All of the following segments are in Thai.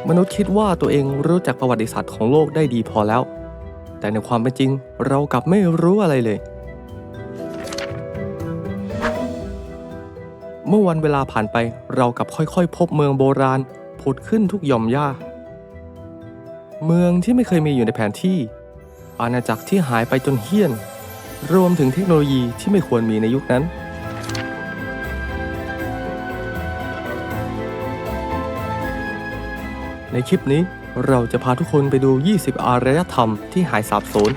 มนุษย์คิดว่าตัวเองรู้จักประวัติศาสตร์ของโลกได้ดีพอแล้วแต่ในความเป็นจริงเรากลับไม่รู้อะไรเลยเมื่อวันเวลาผ่านไปเรากลับค่อยๆพบเมืองโบราณผุดขึ้นทุกหย่อมหญ้าเมืองที่ไม่เคยมีอยู่ในแผนที่อาณาจักรที่หายไปจนเหี้ยนรวมถึงเทคโนโลยีที่ไม่ควรมีในยุคนั้นในคลิปนี้เราจะพาทุกคนไปดู 20 อารยธรรมที่หายสาบสูญ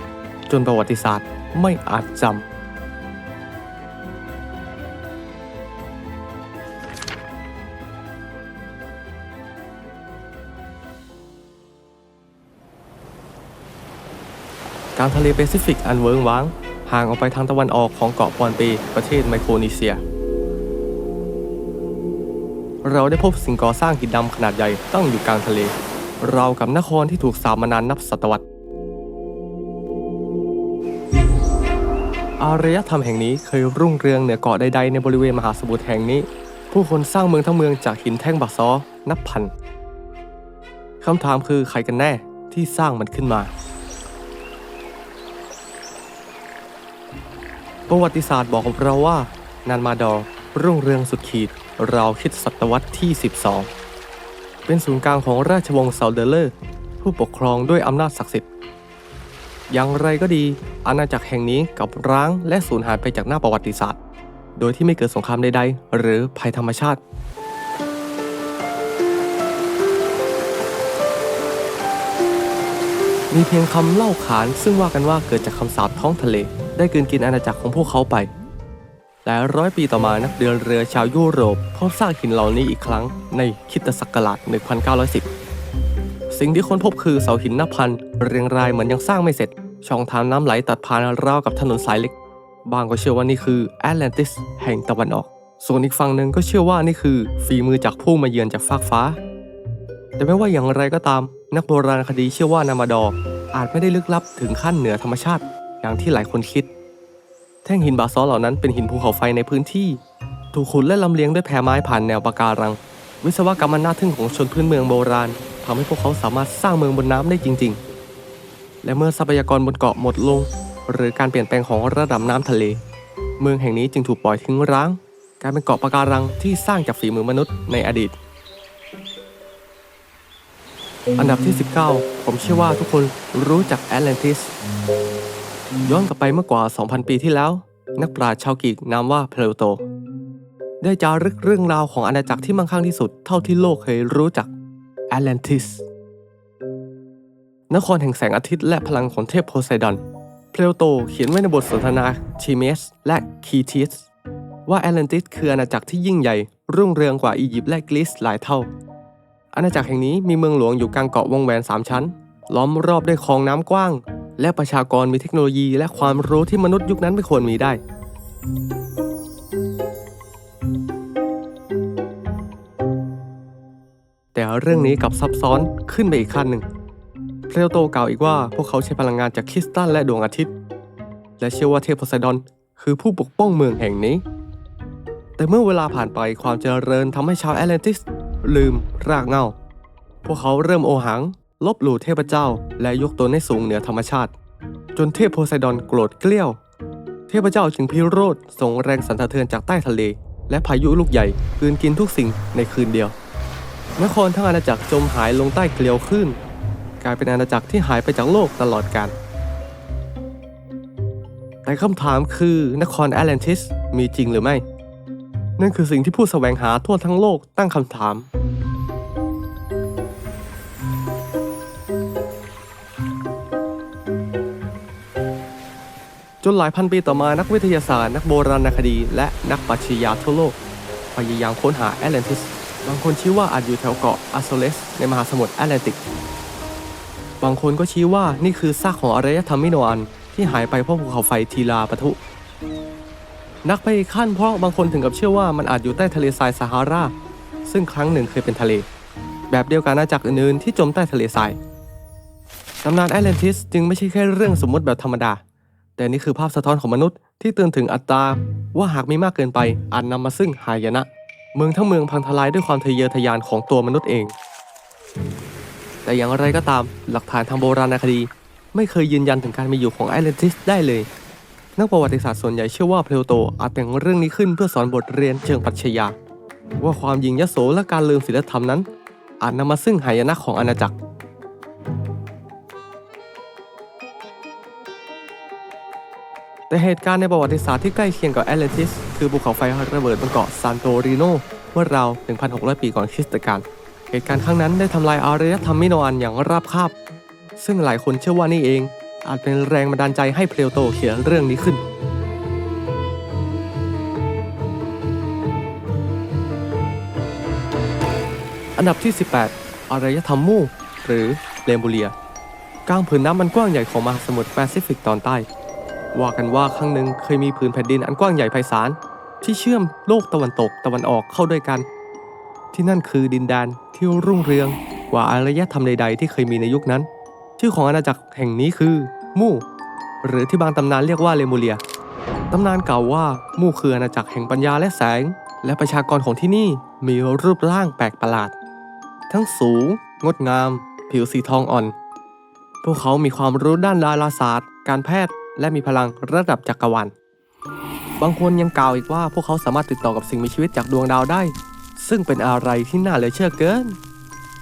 จนประวัติศาสตร์ไม่อาจจำกลางทะเลแปซิฟิกอันเวิ้งว้างห่างออกไปทางตะวันออกของเกาะปอนเปประเทศไมโครนีเซียเราได้พบสิ่งก่อสร้างหินดำขนาดใหญ่ตั้งอยู่กลางทะเลราวกับนครที่ถูกสาปมานานนับศตวรรษอารยธรรมแห่งนี้เคยรุ่งเรืองเหนือเกาะใดๆในบริเวณมหาสมุทรแห่งนี้ผู้คนสร้างเมืองทั้งเมืองจากหินแท่งบักซอนับพันคำถามคือใครกันแน่ที่สร้างมันขึ้นมาประวัติศาสตร์บอกกับเราว่านันมาดอร์รุ่งเรืองสุดขีดราวคิดศตวรรษที่ 12เป็นศูนย์กลางของราชวงศ์ซาลเดเลอร์ผู้ปกครองด้วยอำนาจศักดิ์สิทธิ์อย่างไรก็ดีอาณาจักรแห่งนี้กลับร้างและสูญหายไปจากหน้าประวัติศาสตร์โดยที่ไม่เกิดสงครามใดๆหรือภัยธรรมชาติมีเพียงคำเล่าขานซึ่งว่ากันว่าเกิดจากคำสาปท้องทะเลได้กลืนกินอาณาจักรของพวกเขาไปหลายร้อยปีต่อมานักเดินเรือชาวยุโรปพบซากหินเหล่านี้อีกครั้งในคริสตศักราช 1910 สิ่งที่ค้นพบคือเสาหินนับพันเรียงรายเหมือนยังสร้างไม่เสร็จช่องทางน้ำไหลตัดผ่านราวกับถนนสายเล็กบางก็เชื่อว่านี่คือแอตแลนติสแห่งตะวันออกส่วนอีกฝั่งหนึ่งก็เชื่อว่านี่คือฝีมือจากผู้มาเยือนจากฟากฟ้าแต่ไม่ว่าอย่างไรก็ตามนักโบราณคดีเชื่อว่านามาดอร์อาจไม่ได้ลึกลับถึงขั้นเหนือธรรมชาติอย่างที่หลายคนคิดแท่งหินบาซอลต์เหล่านั้นเป็นหินภูเขาไฟในพื้นที่ถูกขุดและลำเลียงด้วยแพไม้ผ่านแนวปะการังวิศวกรรมอันน่าทึ่งของชนพื้นเมืองโบราณทำให้พวกเขาสามารถสร้างเมืองบนน้ำได้จริงๆและเมื่อทรัพยากรบนเกาะหมดลงหรือการเปลี่ยนแปลงของระดับน้ำทะเลเมืองแห่งนี้จึงถูกปล่อยทิ้งร้างกลายเป็นเกาะปะการังที่สร้างจากฝีมือมนุษย์ในอดีตอันดับที่ 19 ผมเชื่อว่าทุกคนรู้จักแอตแลนติสย้อนกลับไปเมื่อกว่า 2,000 ปีที่แล้วนักปราชญ์ชาวกรีกนามว่าเพลโตได้จารึกเรื่องราวของอาณาจักรที่มั่งคั่งที่สุดเท่าที่โลกเคยรู้จักแอตแลนติสนครแห่งแสงอาทิตย์และพลังของเทพโพไซดอนเพลโตเขียนไว้ในบทสนทนาชิเมสและคีทิสว่าแอตแลนติสคืออาณาจักรที่ยิ่งใหญ่รุ่งเรืองกว่าอียิปต์และกรีซหลายเท่าอาณาจักรแห่งนี้มีเมืองหลวงอยู่กลางเกาะวงแหวน3 ชั้นล้อมรอบด้วยคลองน้ำกว้างและประชากรมีเทคโนโลยีและความรู้ที่มนุษย์ยุคนั้นไม่ควรมีได้แต่เรื่องนี้กลับซับซ้อนขึ้นไปอีกขั้นหนึ่งเพลโตกล่าวอีกว่าพวกเขาใช้พลังงานจากคริสตัลและดวงอาทิตย์และเชื่อว่าเทพโพไซดอนคือผู้ปกป้องเมืองแห่งนี้แต่เมื่อเวลาผ่านไปความเจริญทำให้ชาวแอตแลนติสลืมรากเหง้าพวกเขาเริ่มโอหังลบหลู่เทพเจ้าและยกตนให้สูงเหนือธรรมชาติจนเทพโพไซดอนโกรธเกลี้ยวเทพเจ้าจึงพิโรธส่งแรงสั่นสะเทือนจากใต้ทะเลและพายุลูกใหญ่กลืนกินทุกสิ่งในคืนเดียวนครทั้งอาณาจักรจมหายลงใต้เกลียวคลื่นกลายเป็นอาณาจักรที่หายไปจากโลกตลอดกาลแต่คำถามคือนครแอตแลนติสมีจริงหรือไม่นั่นคือสิ่งที่ผู้แสวงหาทั่วทั้งโลกตั้งคำถามจนหลายพันปีต่อมานักวิทยาศาสตร์นักโบราณคดีและนักปรัชญาทั่วโลกพยายามค้นหาแอตแลนติสบางคนชี้ว่าอาจอยู่แถวเกาะอัสโซเลสในมหาสมุทรแอตแลนติกบางคนก็ชี้ว่านี่คือซากของอารยธรรมมิโนอันที่หายไปเพราะภูเขาไฟทีลาปะทุนักไปอีกขั้นเพราะบางคนถึงกับเชื่อว่ามันอาจอยู่ใต้ทะเลทรายซาฮาราซึ่งครั้งหนึ่งเคยเป็นทะเลแบบเดียวกับอาณาจักรอื่นๆที่จมใต้ทะเลทรายตำนานแอตแลนติสจึงไม่ใช่แค่เรื่องสมมติแบบธรรมดาแต่นี่คือภาพสะท้อนของมนุษย์ที่เตือนถึงอัตราว่าหากมีมากเกินไปอาจนำมาซึ่งหายนะเมืองทั้งเมืองพังทลายด้วยความทะเยอทะยานของตัวมนุษย์เอง แต่อย่างไรก็ตามหลักฐานทางโบราณคดีไม่เคยยืนยันถึงการมีอยู่ของแอตแลนติสได้เลยนักประวัติศาสตร์ส่วนใหญ่เชื่อว่าเพลโตอาจแต่งเรื่องนี้ขึ้นเพื่อสอนบทเรียนเชิงปรัชญาว่าความหยิ่งยโสและการลืมศีลธรรมนั้นอาจนำมาซึ่งหายนะของอาณาจักรแต่เหตุการณ์ในประวัติศาสตร์ที่ใกล้เคียงกับแอตแลนติสคือภูเขาไฟระเบิดบนเกาะซานโตริโนเมื่อราว 1,600 ปีก่อนคริสตกาลเหตุการณ์ครั้งนั้นได้ทำลายอารยธรรมมิโนอันอย่างราบคาบซึ่งหลายคนเชื่อว่านี่เองอาจเป็นแรงบันดาลใจให้เพลโตเขียนเรื่องนี้ขึ้นอันดับที่ 18 อารยธรรมมู่หรือเลมูเรียกลางผืนน้ำอันกว้างใหญ่ของมหาสมุทรแปซิฟิกตอนใต้ว่ากันว่าครั้งหนึ่งเคยมีผืนแผ่นดินอันกว้างใหญ่ไพศาลที่เชื่อมโลกตะวันตกตะวันออกเข้าด้วยกันที่นั่นคือดินแดนที่รุ่งเรืองกว่าอารยธรรมใดๆที่เคยมีในยุคนั้นชื่อของอาณาจักรแห่งนี้คือมู่หรือที่บางตำนานเรียกว่าเลมูเรียตำนานกล่าวว่ามู่คืออาณาจักรแห่งปัญญาและแสงและประชากรของที่นี่มีรูปร่างแปลกประหลาดทั้งสูงงดงามผิวสีทองอ่อนพวกเขามีความรู้ด้านดาราศาสตร์การแพทย์และมีพลังระดับจักรวาลบางคนยังกล่าวอีกว่าพวกเขาสามารถติดต่อกับสิ่งมีชีวิตจากดวงดาวได้ซึ่งเป็นอะไรที่น่าเหลือเชื่อเกิน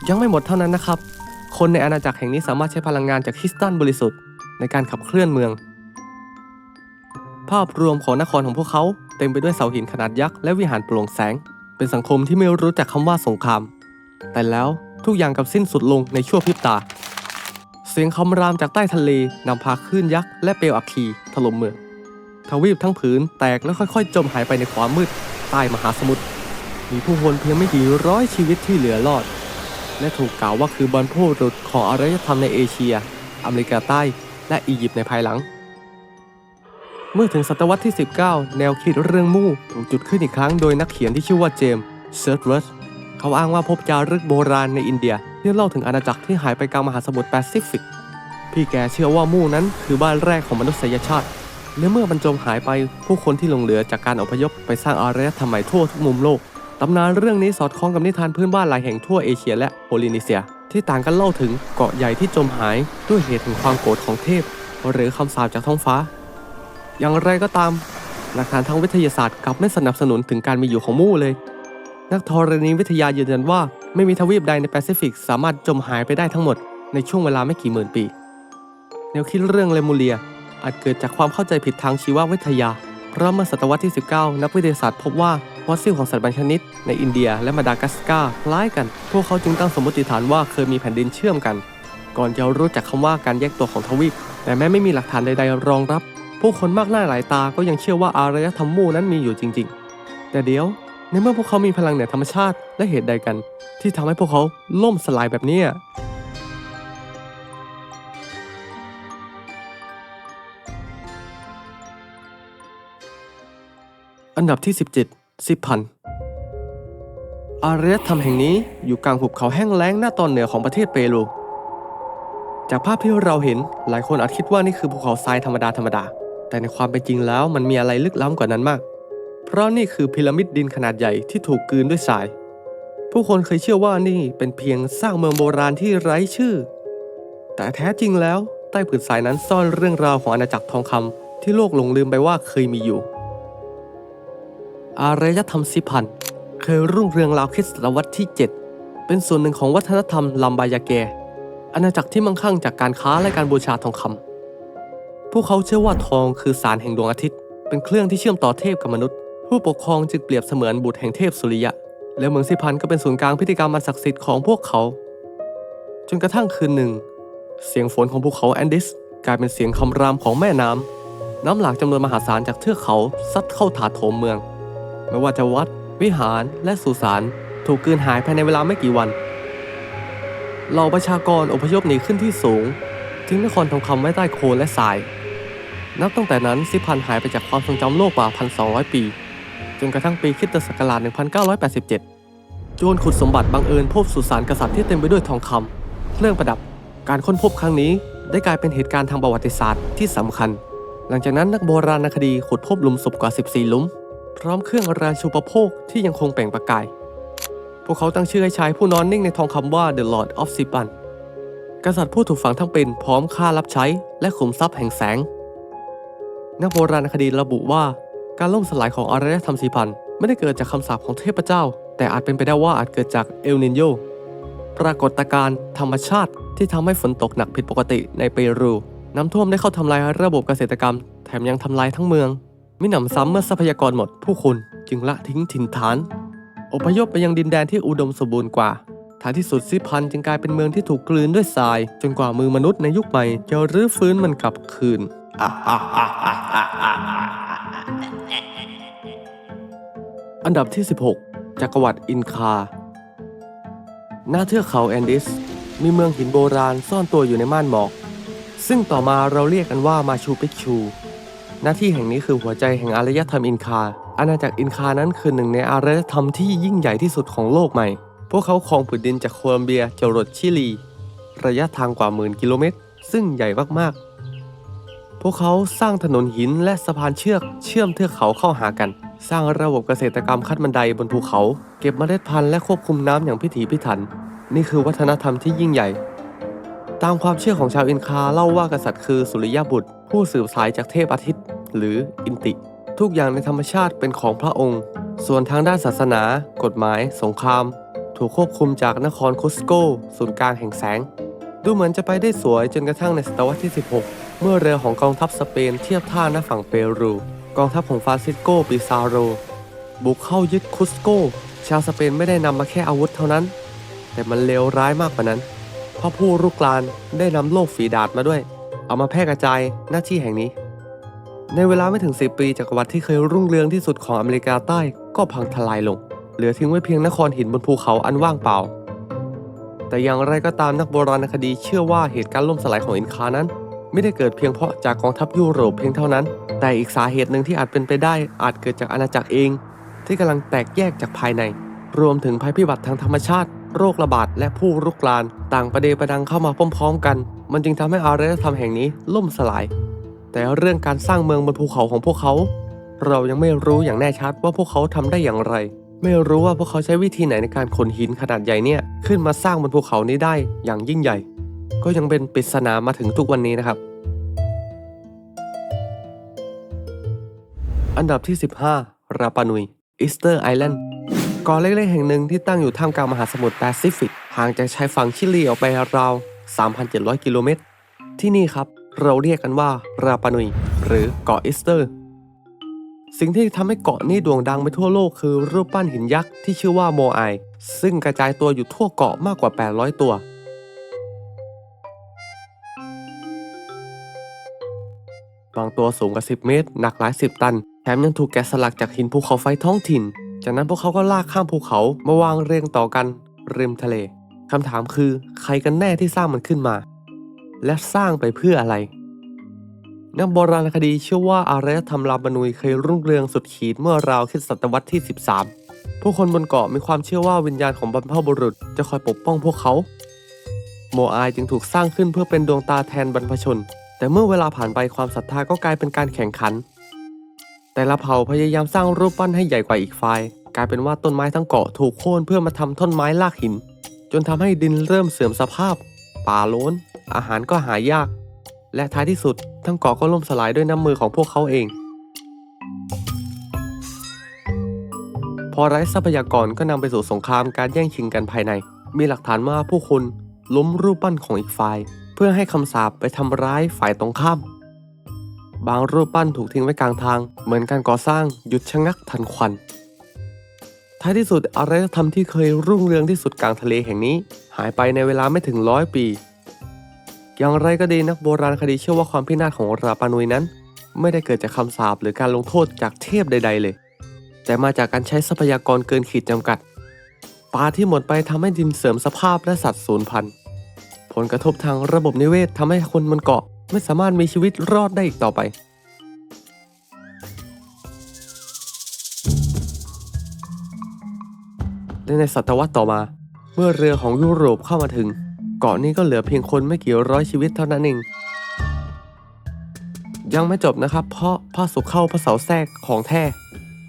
ยังไม่หมดเท่านั้นนะครับคนในอาณาจักรแห่งนี้สามารถใช้พลังงานจากคริสตัลบริสุทธิ์ในการขับเคลื่อนเมืองภาพรวมของนครของพวกเขาเต็มไปด้วยเสาหินขนาดยักษ์และวิหารโปร่งแสงเป็นสังคมที่ไม่รู้จักคำว่าสงครามแต่แล้วทุกอย่างกลับสิ้นสุดลงในชั่วพริบตาเสียงคำรามจากใต้ทะเลนำพาคลื่นยักษ์และเปลวอัคคีถล่มเมืองทวีปทั้งผืนแตกและค่อยๆจมหายไปในความมืดใต้มหาสมุทรมีผู้คนเพียงไม่กี่ร้อยชีวิตที่เหลือรอดและถูกกล่าวว่าคือบรรพบุรุษของอารยธรรมในเอเชียอเมริกาใต้และอียิปต์ในภายหลังเมื่อถึงศตวรรษที่ 19 แนวคิดเรื่องมู่ถูกจุดขึ้นอีกครั้งโดยนักเขียนที่ชื่อว่าเจมส์ เซิร์ชเวิร์ธเขาอ้างว่าพบจารึกโบราณในอินเดียที่เล่าถึงอาณาจักรที่หายไปกลางมหาสมุทรแปซิฟิกพี่แกเชื่อว่ามู่นั้นคือบ้านแรกของมนุษยชาติและเมื่อบรรจงหายไปผู้คนที่หลงเหลือจากการอพยพไปสร้างอารยธรรมใหม่ทั่วทุกมุมโลกตำนานเรื่องนี้สอดคล้องกับนิทานพื้นบ้านหลายแห่งทั่วเอเชียและโพลินีเซียที่ต่างกันเล่าถึงเกาะใหญ่ที่จมหายด้วยเหตุแห่งความโกรธของเทพหรือคำสาปจากท้องฟ้าอย่างไรก็ตามหลักฐานทางวิทยาศาสตร์กลับไม่สนับสนุนถึงการมีอยู่ของมู่เลยนักธรณีวิทยายืนยันว่าไม่มีทวีปใดในแปซิฟิกสามารถจมหายไปได้ทั้งหมดในช่วงเวลาไม่กี่หมื่นปีแนวคิดเรื่องเลมูเรียอาจเกิดจากความเข้าใจผิดทางชีววิทยาเพราะเมื่อศตวรรษที่ 19 นักวิทยาศาสตร์พบว่าฟอสซิลของสัตว์บางชนิดในอินเดียและมาดากัสการ์คล้ายกันพวกเขาจึงตั้งสมมติฐานว่าเคยมีแผ่นดินเชื่อมกันก่อนจะรู้จักคำว่าการแยกตัวของทวีปแต่แม้ไม่มีหลักฐานใดๆรองรับผู้คนมากหน้าหลายตาก็ยังเชื่อว่าอารยธรรมมู่นั้นมีอยู่จริงๆแต่เดี๋ยวในเมื่อพวกเขามีพลังเหนือธรรมชาติและเหตุใดกันที่ทำให้พวกเขาล่มสลายแบบนี้อันดับที่ 17 ซิปพันอารยธรรมแห่งนี้อยู่กลางหุบเขาแห้งแล้งหน้าตอนเหนือของประเทศเปรูจากภาพที่เราเห็นหลายคนอาจคิดว่านี่คือภูเขาทรายธรรมดาแต่ในความเป็นจริงแล้วมันมีอะไรลึกล้ำกว่านั้นมากเพราะนี่คือพีระมิดดินขนาดใหญ่ที่ถูกกลืนด้วยทรายผู้คนเคยเชื่อว่านี่เป็นเพียงสร้างเมืองโบราณที่ไร้ชื่อแต่แท้จริงแล้วใต้ผืนทรายนั้นซ่อนเรื่องราวของอาณาจักรทองคำที่โลกหลงลืมไปว่าเคยมีอยู่อารยธรรมซิพันเคยรุ่งเรืองราวคริสตศตวรรษที่ 7เป็นส่วนหนึ่งของวัฒนธรรมลัมบายาแกอาณาจักรที่มั่งคั่งจากการค้าและการบูชาทองคำพวกเขาเชื่อว่าทองคือสารแห่งดวงอาทิตย์เป็นเครื่องที่เชื่อมต่อเทพกับมนุษย์ผู้ปกครองจึงเปรียบเสมือนบุตรแห่งเทพสุริยะและเมืองซิพันก็เป็นศูนย์กลางพิธีกรรมอันศักดิ์สิทธิ์ของพวกเขาจนกระทั่งคืนหนึ่งเสียงฝนของภูเขาแอนดิสกลายเป็นเสียงคำรามของแม่น้ำหลากจำนวนมหาศาลจากเทือกเขาซัดเข้าถาโถมเมืองไม่ว่าจะวัดวิหารและสุสานถูกกลืนหายภายในเวลาไม่กี่วันเหล่าประชากรอพยพหนีขึ้นที่สูงทิ้งนครทองคำไว้ใต้โคลนและทรายนับตั้งแต่นั้นซิพันหายไปจากความทรงจำโลกกว่า 1,200 ปีจนกระทั่งปีคริสตศักราช 1987 โจรขุดสมบัติบังเอิญพบสุสานกษัตริย์ที่เต็มไปด้วยทองคำเครื่องประดับการค้นพบครั้งนี้ได้กลายเป็นเหตุการณ์ทางประวัติศาสตร์ที่สำคัญหลังจากนั้นนักโบราณคดีขุดพบหลุมศพกว่า 14 หลุมพร้อมเครื่องราชูปโภคที่ยังคงเปล่งประกายพวกเขาตั้งชื่อให้ชายผู้นอนนิ่งในทองคำว่า The Lord of Sipan กษัตริย์ผู้ถูกฝังทั้งเป็นพร้อมค่ารับใช้และขุมทรัพย์แห่งแสงนักโบราณคดีระบุว่าการล่มสลายของอารยธรรม4,000ไม่ได้เกิดจากคำสาปของเทพเจ้าแต่อาจเป็นไปได้ว่าอาจเกิดจากเอลนิโญปรากฏการณ์ธรรมชาติที่ทำให้ฝนตกหนักผิดปกติในเปรูน้ำท่วมได้เข้าทำลายระบบเกษตรกรรมแถมยังทำลายทั้งเมืองมิหนำซ้ำเมื่อทรัพยากรหมดผู้คนจึงละทิ้งถิ่นฐานอพยพไปยังดินแดนที่อุดมสมบูรณ์กว่าท้ายที่สุด4,000จึงกลายเป็นเมืองที่ถูกกลืนด้วยทรายจนกว่ามือมนุษย์ในยุคใหม่จะรื้อฟื้นมันกลับคืนอันดับที่16จักรวรรดิอินคาหน้าเทือกเขาแอนดิสมีเมืองหินโบราณซ่อนตัวอยู่ในม่านหมอกซึ่งต่อมาเราเรียกกันว่ามาชูปิกชูหน้าที่แห่งนี้คือหัวใจแห่งอารยธรรมอินคาอาณาจักรอินคานั้นคือหนึ่งในอารยธรรมที่ยิ่งใหญ่ที่สุดของโลกใหม่พวกเขาครองผืนดินจากโคลัมเบียจรดชิลีระยะทางกว่า10,000 กิโลเมตรซึ่งใหญ่มากๆพวกเขาสร้างถนนหินและสะพานเชือกเชื่อมเทือกเขาเข้าหากันสร้างระบบเกษตรกรรมขั้นบันไดบนภูเขาเก็บเมล็ดพันธุ์และควบคุมน้ำอย่างพิถีพิถันนี่คือวัฒนธรรมที่ยิ่งใหญ่ตามความเชื่อของชาวอินคาเล่าว่ากษัตริย์คือสุริยบุตรผู้สืบสายจากเทพอาทิตย์หรืออินติทุกอย่างในธรรมชาติเป็นของพระองค์ส่วนทางด้านศาสนากฎหมายสงครามถูกควบคุมจากนครคุสโกศูนย์กลางแห่งแสงดูเหมือนจะไปได้สวยจนกระทั่งในศตวรรษที่16เมื่อเรือของกองทัพสเปนเทียบท่าณฝั่งเปรูกองทัพของฟรานซิสโกปิซาโรบุกเข้ายึดคุสโกชาวสเปนไม่ได้นำมาแค่อาวุธเท่านั้นแต่มันเลวร้ายมากกว่านั้นเพราะผู้รุกรานได้นำโล่ฝีดาษมาด้วยเอามาแพร่กระจายหน้าที่แห่งนี้ในเวลาไม่ถึง10 ปีจักรวรรดิที่เคยรุ่งเรืองที่สุดของอเมริกาใต้ก็พังทลายลงเหลือทิ้งไว้เพียงนครหินบนภูเขาอันว่างเปล่าแต่อย่างไรก็ตามนักโบราณคดีเชื่อว่าเหตุการณ์ล่มสลายของอินคานั้นไม่ได้เกิดเพียงเพราะจากกองทัพยุโรปเพียงเท่านั้นแต่อีกสาเหตุหนึ่งที่อาจเป็นไปได้อาจเกิดจากอาณาจักรเองที่กำลังแตกแยกจากภายในรวมถึงภัยพิบัติทางธรรมชาติโรคระบาดและผู้รุกรานต่างประเดประดังเข้ามาพร้อมๆกันมันจึงทำให้อารยธรรมแห่งนี้ล่มสลายแต่เรื่องการสร้างเมืองบนภูเขาของพวกเขาเรายังไม่รู้อย่างแน่ชัดว่าพวกเขาทำได้อย่างไรไม่รู้ว่าพวกเขาใช้วิธีไหนในการขนหินขนาดใหญ่เนี่ยขึ้นมาสร้างบนภูเขานี้ได้อย่างยิ่งใหญ่ก็ยังเป็นปริศนามาถึงทุกวันนี้นะครับอันดับที่15ราปานุยอีสเตอร์ไอแลนด์เกาะเล็กๆแห่งหนึ่งที่ตั้งอยู่ท่ามกลางมหาสมุทรแปซิฟิกห่างจากชายฝั่งชิลีออกไปราว 3,700 กิโลเมตรที่นี่ครับเราเรียกกันว่าราปานุยหรือเกาะอีสเตอร์สิ่งที่ทำให้เกาะนี้โด่งดังไปทั่วโลกคือรูปปั้นหินยักษ์ที่ชื่อว่าโมไอซึ่งกระจายตัวอยู่ทั่วเกาะมากกว่า800ตัวบางตัวสูงกว่า10 เมตรหนักหลาย10 ตันแถมยังถูกแกะสลักจากหินภูเขาไฟท้องถิ่นจากนั้นพวกเขาก็ลากข้ามภูเขามาวางเรียงต่อกันริมทะเลคำถามคือใครกันแน่ที่สร้างมันขึ้นมาและสร้างไปเพื่ออะไรนักโบราณคดีเชื่อว่าอารยธรรมราปานุยเคยรุ่งเรืองสุดขีดเมื่อราวคริสตศตวรรษที่13ผู้คนบนเกาะมีความเชื่อว่าวิญญาณของบรรพบุรุษจะคอยปกป้องพวกเขาโมไอจึงถูกสร้างขึ้นเพื่อเป็นดวงตาแทนบรรพชนแต่เมื่อเวลาผ่านไปความศรัทธาก็กลายเป็นการแข่งขันแต่ละเผ่าพยายามสร้างรูปปั้นให้ใหญ่กว่าอีกฝ่ายกลายเป็นว่าต้นไม้ทั้งเกาะถูกโค่นเพื่อมาทำท่อนไม้ลากหินจนทำให้ดินเริ่มเสื่อมสภาพป่าโล้นอาหารก็หายากและท้ายที่สุดทั้งเกาะก็ล่มสลายด้วยน้ำมือของพวกเขาเองพอไร้ทรัพยากรก็นำไปสู่สงครามการแย่งชิงกันภายในมีหลักฐานว่าผู้คนล้มรูปปั้นของอีกฝ่ายเพื่อให้คำสาปไปทำร้ายฝ่ายตรงข้ามบางรูปปั้นถูกทิ้งไว้กลางทางเหมือนการก่อสร้างหยุดชะงักทันควันท้ายที่สุดอารยธรรมที่เคยรุ่งเรืองที่สุดกลางทะเลแห่งนี้หายไปในเวลาไม่ถึง100 ปีอย่างไรก็ดีนักโบราณคดีเชื่อว่าความพินาศของราปานุยนั้นไม่ได้เกิดจากคำสาปหรือการลงโทษจากเทพใดๆเลยแต่มาจากการใช้ทรัพยากรเกินขีดจำกัดป่าที่หมดไปทำให้ดินเสื่อมสภาพและสัตว์สูญพันธุ์ผลกระทบทางระบบนิเวศทำให้คนบนเกาะไม่สามารถมีชีวิตรอดได้อีกต่อไปในศตวรรษต่อมาเมื่อเรือของยุโรปเข้ามาถึงเกาะนี้ก็เหลือเพียงคนไม่กี่ร้อยชีวิตเท่านั้นเองยังไม่จบนะครับเพราะพระศุเข้าพระเสาแทรกของแท้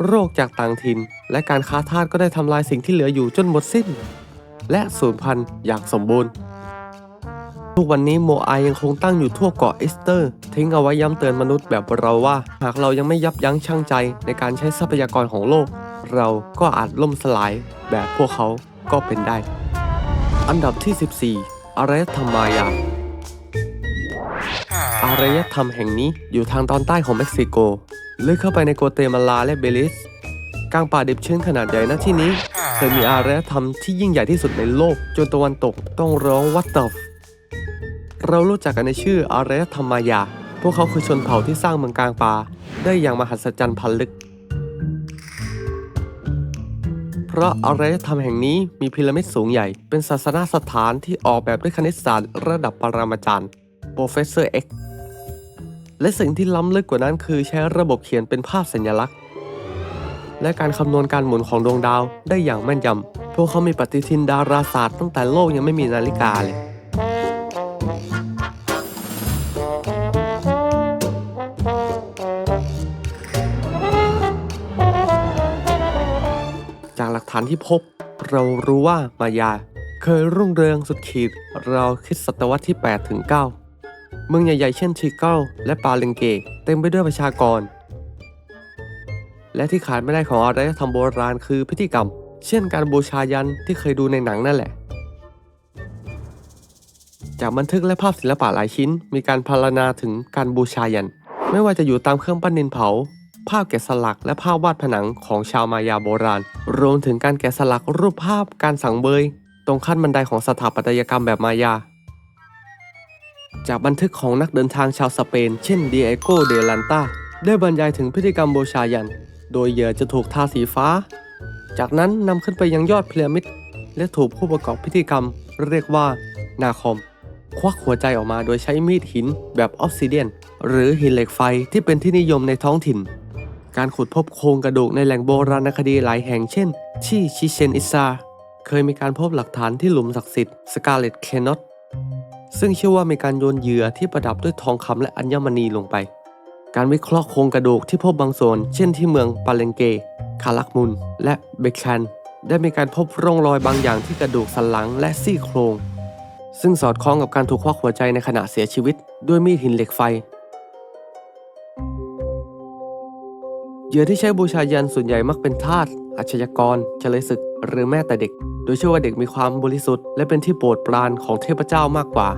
โรคจากต่างถิ่นและการค้าทาสก็ได้ทำลายสิ่งที่เหลืออยู่จนหมดสิ้นและสูญพันธุ์อย่างสมบูรณ์ ทุกวันนี้โมอายังคงตั้งอยู่ทั่วเกาะอีสเตอร์ทิ้งเอาไว้ย้ำเตือนมนุษย์แบบเราว่าหากเรายังไม่ยับยั้งชั่งใจในการใช้ทรัพยากรของโลกเราก็อาจล่มสลายแบบพวกเขาก็เป็นได้อันดับที่ 14 อารยธรรมมายาอารยธรรมแห่งนี้อยู่ทางตอนใต้ของเม็กซิโกลึกเข้าไปในโกเตมาลาและเบลิสกลางป่าดิบชื้นขนาดใหญ่ณที่นี้เคยมีอารยธรรมที่ยิ่งใหญ่ที่สุดในโลกจนตะวันตกต้องร้องวัตต เรารู้จักกันในชื่ออารยธรรมมายาพวกเขาคือชนเผ่าที่สร้างเมืองกลางป่าได้อย่างมหัศจรรย์พันลึกเพราะอารยธรรมแห่งนี้มีพีระมิดสูงใหญ่เป็นศาสนสถานที่ออกแบบด้วยคณิตศาสตร์ระดับปรมาจารย์โปรเฟสเซอร์ X และสิ่งที่ล้ำลึกกว่านั้นคือใช้ระบบเขียนเป็นภาพสัญลักษณ์และการคำนวณการหมุนของดวงดาวได้อย่างแม่นยำพวกเขามีปฏิทินดาราศาสตร์ตั้งแต่โลกยังไม่มีนาฬิกาเลยจากหลักฐานที่พบเรารู้ว่ามายาเคยรุ่งเรืองสุดขีดราวคริสตศตวรรษที่ 8 ถึง 9 เมืองใหญ่ๆเช่นชิเก้าและปาเลงเกเต็มไปด้วยประชากรและที่ขาดไม่ได้ของอารยธรรมโบราณคือพิธีกรรมเช่นการบูชายันที่เคยดูในหนังนั่นแหละจากบันทึกและภาพศิลปะหลายชิ้นมีการพรรณนาถึงการบูชายันไม่ว่าจะอยู่ตามเครื่องปั้นดินเผาภาพแกะสลักและภาพวาดผนังของชาวมายาโบราณรวมถึงการแกะสลักรูปภาพการสังเบยตรงขั้นบันไดของสถาปัตยกรรมแบบมายาจากบันทึกของนักเดินทางชาวสเปนเช่นดิเอโกเดลันตาได้บรรยายถึงพิธีกรรมบูชายันโดยเหยื่อจะถูกทาสีฟ้าจากนั้นนำขึ้นไปยังยอดพีระมิดและถูกผู้ประกอบพิธีกรรมเรียกว่านาคอมควักหัวใจออกมาโดยใช้มีดหินแบบออฟซิเดียนหรือหินเหล็กไฟที่เป็นที่นิยมในท้องถิ่นการขุดพบโครงกระดูกในแหล่งโบราณคดีหลายแห่งเช่นที่ชิเชนอิซาเคยมีการพบหลักฐานที่หลุมศักดิ์สิทธิ์สกาเลตแคนอตซึ่งเชื่อว่ามีการโยนเหยื่อที่ประดับด้วยทองคำและอัญมณีลงไปการวิเคราะห์โครงกระดูกที่พบบางส่วนเช่นที่เมืองปาเลงเกคาลักมุนและเบคันได้มีการพบร่องรอยบางอย่างที่กระดูกสันหลังและซี่โครงซึ่งสอดคล้องกับการถูกควักหัวใจในขณะเสียชีวิตด้วยมีดหินเหล็กไฟเหยื่อที่ใช้บูชายันส่วนใหญ่มักเป็นทาสอาชญากรเฉลยศึกหรือแม้แต่เด็กโดยเชื่อว่าเด็กมีความบริสุทธิ์และเป็นที่โปรดปรานของเทพเจ้ามากกว่า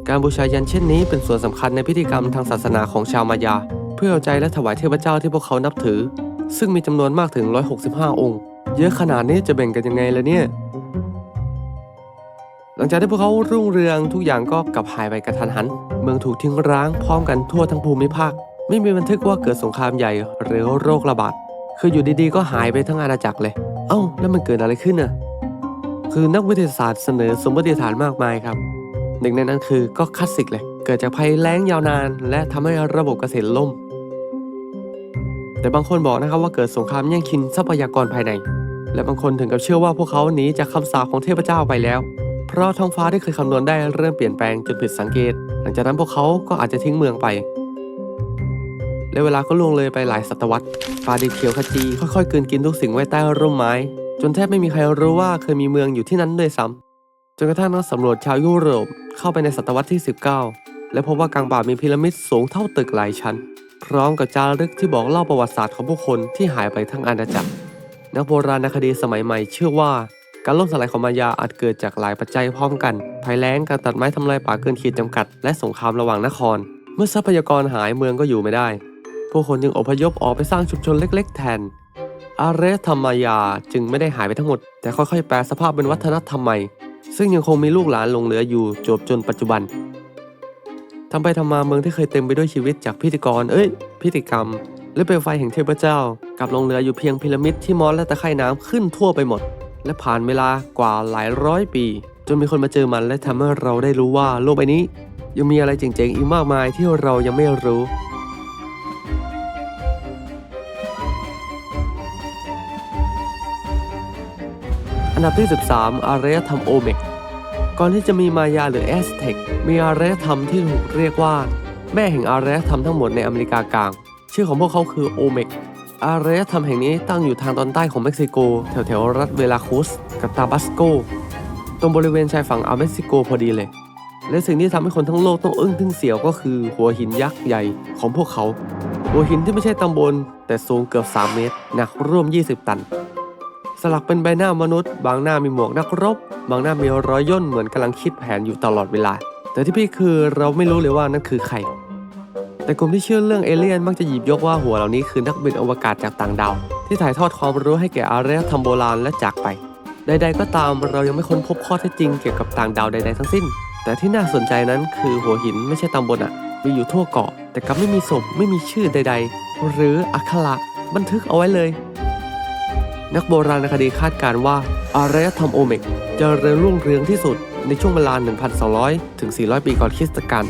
การบูชายันเช่นนี้เป็นส่วนสำคัญในพิธีกรรมทางศาสนาของชาวมายาเพื่อเอาใจและถวายเทพเจ้าที่พวกเขานับถือซึ่งมีจำนวนมากถึง165องค์เยอะขนาดนี้จะแบ่งกันยังไงล่ะเนี่ยหลังจากที่พวกเขารุ่งเรืองทุกอย่างก็กลับหายไปกระทันหันเมืองถูกทิ้งร้างพร้อมกันทั่วทั้งภูมิภาคไม่มีบันทึกว่าเกิดสงครามใหญ่หรือโรคระบาดคืออยู่ดีๆก็หายไปทั้งอาณาจักรเลยเอ้าแล้วมันเกิดอะไรขึ้นน่ะคือนักวิทยาศาสตร์เสนอสมมติฐานมากมายครับหนึ่งในนั้นคือก็คลาสสิกเลยเกิดจากภัยแล้งยาวนานและทำให้ระบบเกษตรล่มแต่บางคนบอกนะครับว่าเกิดสงครามแย่งชิงทรัพยากรภายในและบางคนถึงกับเชื่อว่าพวกเขาหนีจากคำสาปของเทพเจ้าไปแล้วเพราะท้องฟ้าที่เคยคำนวณได้เริ่มเปลี่ยนแปลงจนผิดสังเกตหลังจากนั้นพวกเขาก็อาจจะทิ้งเมืองไปและเวลาก็ล่วงเลยไปหลายศตวรรษป่าดิบเขียวขจีค่อยๆกลืนกินทุกสิ่งไว้ใต้ร่มไม้จนแทบไม่มีใครรู้ว่าเคยมีเมืองอยู่ที่นั้นด้วยซ้ำจนกระทั่งนักสำรวจชาวยุโรปเข้าไปในศตวรรษที่ 19และพบว่ากลางป่ามีพีระมิดสูงเท่าตึกหลายชั้นพร้อมกับจารึกที่บอกเล่าประวัติศาสตร์ของผู้คนที่หายไปทั้งอาณาจักรนักโบราณคดีสมัยใหม่เชื่อว่าการล่มสลายของมายาอาจเกิดจากหลายปัจจัยพร้อมกันภัยแล้งการตัดไม้ทำลายป่าเกินขีดจำกัดและสงครามระหว่างนครเมื่อทรัพยากรหายเมืองก็อยู่ไม่ได้ผู้คนจึงอพยพออกไปสร้างชุมชนเล็กๆแทนอารยธรรมมายาจึงไม่ได้หายไปทั้งหมดแต่ค่อยๆแปลสภาพเป็นวัฒนธรรมใหม่ซึ่งยังคงมีลูกหลานหลงเหลืออยู่จนปัจจุบันทำไปทำมาเมืองที่เคยเต็มไปด้วยชีวิตจากพิธีกรรมและเปลวไฟแห่งเทพเจ้ากลับหลงเหลืออยู่เพียงพีระมิดที่มอสและตะไคร่น้ำขึ้นทั่วไปหมดและผ่านเวลากว่าหลายร้อยปีจนมีคนมาเจอมันและทำให้เราได้รู้ว่าโลกใบนี้ยังมีอะไรเจ๋งๆอีกมากมายที่เรายังไม่รู้อันดับที่ 13 อารยธรรมโอเมกก่อนที่จะมีมายาหรือแอสเท็กมีอารยธรรมที่ถูกเรียกว่าแม่แห่งอารยธรรมทั้งหมดในอเมริกากลางชื่อของพวกเขาคือโอเมกอารยธรรมแห่งนี้ตั้งอยู่ทางตอนใต้ของเม็กซิโกแถวๆรัฐเวลาคุสกับตาบัสโกตรงบริเวณชายฝั่งอ่าวเม็กซิโกพอดีเลย และสิ่งที่ทำให้คนทั้งโลกต้องอึ้งทึ่งเสียวก็คือหัวหินยักษ์ใหญ่ของพวกเขาหัวหินที่ไม่ใช่ตำบลแต่สูงเกือบ3 เมตรหนักร่วม20 ตันสลักเป็นใบหน้ามนุษย์บางหน้ามีหมวกนักรบบางหน้ามีรอยย่นเหมือนกำลังคิดแผนอยู่ตลอดเวลาแต่ที่พี่คือเราไม่รู้เลยว่านั่นคือใครแต่กลุ่มที่เชื่อเรื่องเอเลี่ยนมักจะหยิบยกว่าหัวเหล่านี้คือนักบินอวกาศจากต่างดาวที่ถ่ายทอดความรู้ให้แก่อารยธรรมโบราณและจากไปใดๆก็ตามเรายังไม่ค้นพบข้อเท็จจริงเกี่ยวกับต่างดาวใดๆทั้งสิ้นแต่ที่น่าสนใจนั้นคือหัวหินไม่ใช่ตำบลมีอยู่ทั่วเกาะแต่กลับไม่มีศพไม่มีชื่อใดๆหรืออักขระบันทึกเอาไว้เลยนักโบราณคดีคาดการณ์ว่าอารยธรรมโอเมกจะเจริญรุ่งเรืองที่สุดในช่วงเวลา 1,200 ถึง 400 ปีก่อนคริสตกาล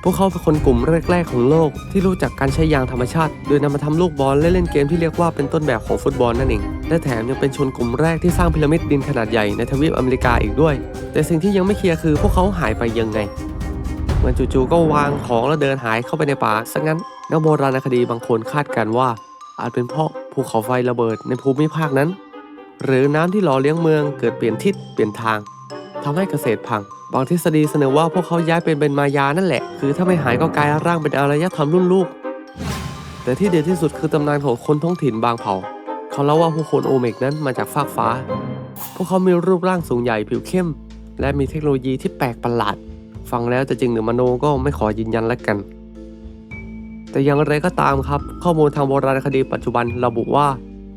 พวกเขาเป็นคนกลุ่มแรกๆของโลกที่รู้จักการใช้ยางธรรมชาติโดยนำมาทำลูกบอลและเล่นเกมที่เรียกว่าเป็นต้นแบบของฟุตบอลนั่นเองและแถมยังเป็นชนกลุ่มแรกที่สร้างพีระมิดดินขนาดใหญ่ในทวีปอเมริกาอีกด้วยแต่สิ่งที่ยังไม่เคลียร์คือพวกเขาหายไปยังไงเหมือนจู่ๆก็วางของแล้วเดินหายเข้าไปในป่าซะงั้นนักโบราณคดีบางคนคาดการณ์ว่าอาจเป็นเพราะภูเขาไฟระเบิดในภูมิภาคนั้นหรือน้ำที่หล่อเลี้ยงเมืองเกิดเปลี่ยนทิศเปลี่ยนทางทำให้เกษตรพังบางทฤษฎีเสนอว่าพวกเขาย้ายเป็นมายานั่นแหละคือถ้าไม่หายก็กลายร่างเป็นอารยธรรมรุ่นลูกแต่ที่เด็ดที่สุดคือตำนานของคนท้องถิ่นบางเผ่าเขาเล่าว่าผู้คนโอเมกนั้นมาจากฟากฟ้าพวกเขามีรูปร่างสูงใหญ่ผิวเข้มและมีเทคโนโลยีที่แปลกประหลาดฟังแล้วจะจริงหรือมโนก็ไม่ขอยืนยันแล้วกันแต่อย่างไรก็ตามครับข้อมูลทางโบราณคดีปัจจุบันระบุว่า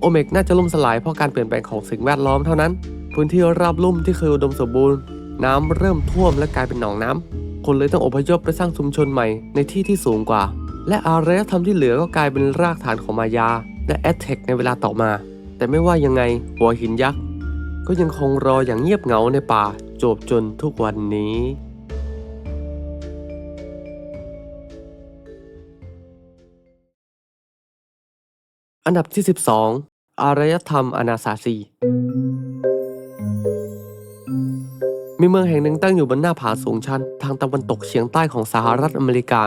โอเมกน่าจะล่มสลายเพราะการเปลี่ยนแปลงของสิ่งแวดล้อมเท่านั้นพื้นที่ราบลุ่มที่เคยอุดมสมบูรณ์น้ำเริ่มท่วมและกลายเป็นหนองน้ำคนเลยต้องอพยพไปสร้างชุมชนใหม่ในที่ที่สูงกว่าและอารยธรรมที่เหลือก็กลายเป็นรากฐานของมายาและแอสเท็กในเวลาต่อมาแต่ไม่ว่ายังไงหัวหินยักษ์ก็ยังคงรออย่างเงียบเหงาในป่าโจบจนทุกวันนี้อันดับที่ 12 อารยธรรมอนาซาซีมีเมืองแห่งหนึ่งตั้งอยู่บนหน้าผาสูงชันทางตะวันตกเฉียงใต้ของสหรัฐอเมริกา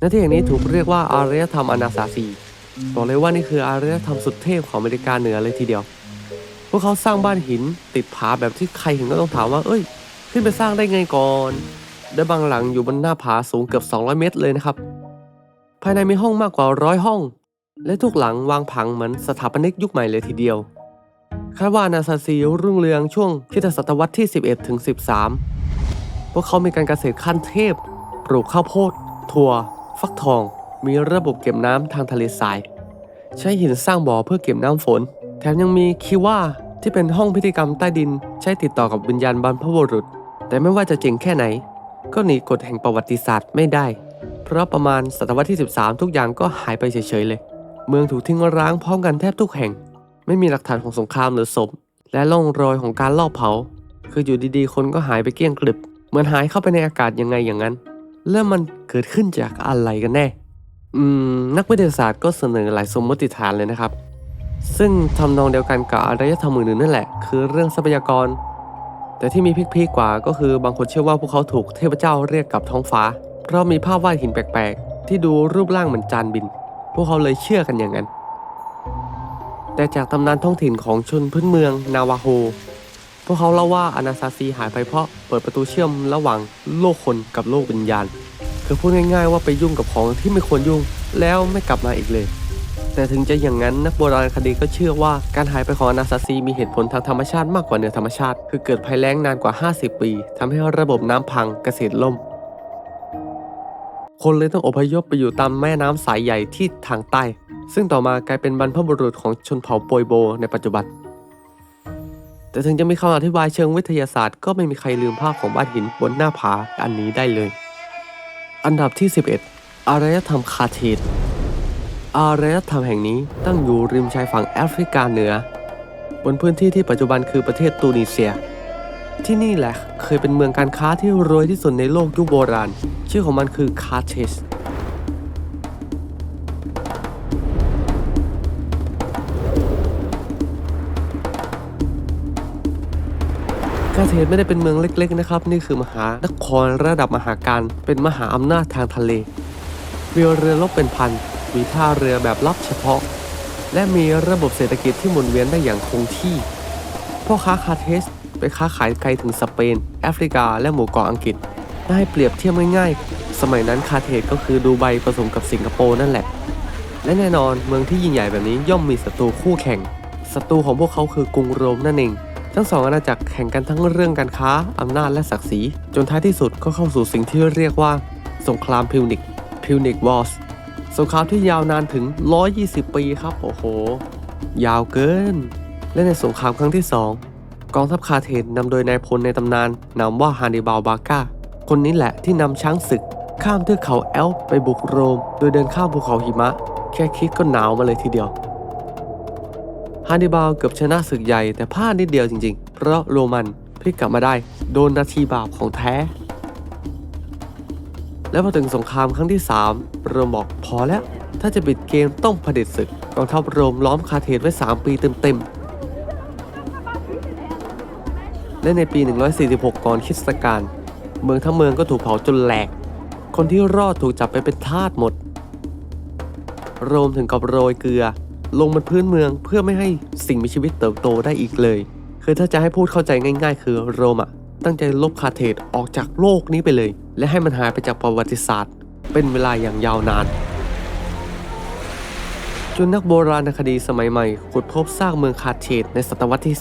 ณที่แห่งนี้ถูกเรียกว่าอารยธรรมอนาซาซีบอกเลยว่านี่คืออารยธรรมสุดเทพของอเมริกาเหนือเลยทีเดียวพวกเขาสร้างบ้านหินติดผาแบบที่ใครเห็นก็ต้องถามว่าขึ้นไปสร้างได้ไงก่อนและบางหลังอยู่บนหน้าผาสูงเกือบ200 เมตรเลยนะครับภายในมีห้องมากกว่า100 ห้องและทุกหลังวางผังเหมือนสถาปนิกยุคใหม่เลยทีเดียวคาดว่าอนาซาซีรุ่งเรืองช่วงคริสตศตวรรษที่ 11 ถึง 13 พวกเขามีการเกษตรขั้นเทพปลูกข้าวโพดถั่วฟักทองมีระบบเก็บน้ำทางทะเลทรายใช้หินสร้างบ่อเพื่อเก็บน้ำฝนแถมยังมีคิว่าที่เป็นห้องพิธีกรรมใต้ดินใช้ติดต่อกับวิญญาณบรรพบุรุษแต่ไม่ว่าจะเจ๋งแค่ไหนก็หนีกฎแห่งประวัติศาสตร์ไม่ได้เพราะประมาณศตวรรษที่ 13 ทุกอย่างก็หายไปเฉยๆเลยเมืองถูกทิ้งร้างพร้อมกันแทบทุกแห่งไม่มีหลักฐานของสงครามหรือศพและร่องรอยของการลอบเผาคืออยู่ดีๆคนก็หายไปเกลี้ยงกลิบเหมือนหายเข้าไปในอากาศยังไงอย่างนั้นแล้วมันเกิดขึ้นจากอะไรกันแน่นักวิทยาศาสตร์ก็เสนอหลายสมมติฐานเลยนะครับซึ่งทำนองเดียวกันกับอารยธรรมอื่นๆนั่นแหละคือเรื่องทรัพยากรแต่ที่มีพีคๆกว่าก็คือบางคนเชื่อว่าพวกเขาถูกเทพเจ้าเรียกกลับท้องฟ้าเพราะมีภาพวาดหินแปลกๆที่ดูรูปร่างเหมือนจานบินพวกเขาเลยเชื่อกันอย่างนั้นแต่จากตำนานท้องถิ่นของชนพื้นเมืองนาวาโฮพวกเขาเล่าว่าอนาซาซีหายไปเพราะเปิดประตูเชื่อมระหว่างโลกคนกับโลกวิญญาณคือพูดง่ายๆว่าไปยุ่งกับของที่ไม่ควรยุ่งแล้วไม่กลับมาอีกเลยแต่ถึงจะอย่างนั้นนักโบราณคดีก็เชื่อว่าการหายไปของอนาซาซีมีเหตุผลทางธรรมชาติมากกว่าเหนือธรรมชาติคือเกิดภัยแล้งนานกว่า50 ปีทำให้ระบบน้ำพังเกษตรล่มคนเลยต้องอพยพไปอยู่ตามแม่น้ำสายใหญ่ที่ทางใต้ซึ่งต่อมากลายเป็นบรรพบุรุษของชนเผ่าโปยโบในปัจจุบันแต่ถึงจะมีคำอธิบายเชิงวิทยาศาสตร์ก็ไม่มีใครลืมภาพของบ้านหินบนหน้าผาอันนี้ได้เลยอันดับที่ 11 อารยธรรมคาร์เทจอารยธรรมแห่งนี้ตั้งอยู่ริมชายฝั่งแอฟริกาเหนือบนพื้นที่ที่ปัจจุบันคือประเทศตูนิเซียที่นี่แหละเคยเป็นเมืองการค้าที่รวยที่สุดในโลกยุคโบราณชื่อของมันคือคาร์เทจคาร์เทจไม่ได้เป็นเมืองเล็กๆนะครับนี่คือมหานครระดับมหาการเป็นมหาอำนาจทางทะเลมีเรือรบเป็นพันมีท่าเรือแบบลับเฉพาะและมีระบบเศรษฐกิจที่หมุนเวียนได้อย่างคงที่พ่อค้าคาร์เทจไปค้าขายไกลถึงสเปนแอฟริกาและหมู่เกาะอังกฤษ ถ้าให้เปรียบเทียบง่ายๆสมัยนั้นคาร์เธจก็คือดูไบผสมกับสิงคโปร์นั่นแหละและแน่นอนเมืองที่ยิ่งใหญ่แบบนี้ย่อมมีศัตรูคู่แข่งศัตรูของพวกเขาคือกรุงโรมนั่นเองทั้งสองอาณาจักรแข่งกันทั้งเรื่องการค้าอำนาจและศักดิ์ศรีจนท้ายที่สุดก็เข้าสู่สิ่งที่เรียกว่าสงครามพิวนิกวอร์สสงครามที่ยาวนานถึง120 ปีครับโอ้โหยาวเกินและในสงครามครั้งที่2กองทัพคาร์เธจนำโดยนายพลในตำนานนามว่าฮานนิบาลบาก้าคนนี้แหละที่นำช้างศึกข้ามเทือกเขาแอลป์ไปบุกโรมโดยเดินข้ามภูเขาหิมะแค่คิดก็หนาวมาเลยทีเดียวฮานนิบาลเกือบชนะศึกใหญ่แต่พลาดนิดเดียวจริงๆเพราะโรมันพลิกกลับมาได้โดนนาทีบาปของแท้แล้วพอถึงสงครามครั้งที่3โรมบอกพอแล้วถ้าจะปิดเกมต้องเผด็จศึกกองทัพโรมล้อมคาร์เธจไว้3 ปีเต็มๆและในปี146ก่อนคริสตกาลเมืองทั้งเมืองก็ถูกเผาจนแหลกคนที่รอดถูกจับไปเป็นทาสหมดโรมถึงกับโรยเกลือลงบนพื้นเมืองเพื่อไม่ให้สิ่งมีชีวิตเติบโตได้อีกเลยคือถ้าจะให้พูดเข้าใจง่ายๆคือโรมตั้งใจลบคาร์เธจออกจากโลกนี้ไปเลยและให้มันหายไปจากประวัติศาสตร์เป็นเวลาอย่างยาวนานจนนักโบราณคดีสมัยใหม่ขุดพบซากเมืองคาร์เธจในศตวรรษที่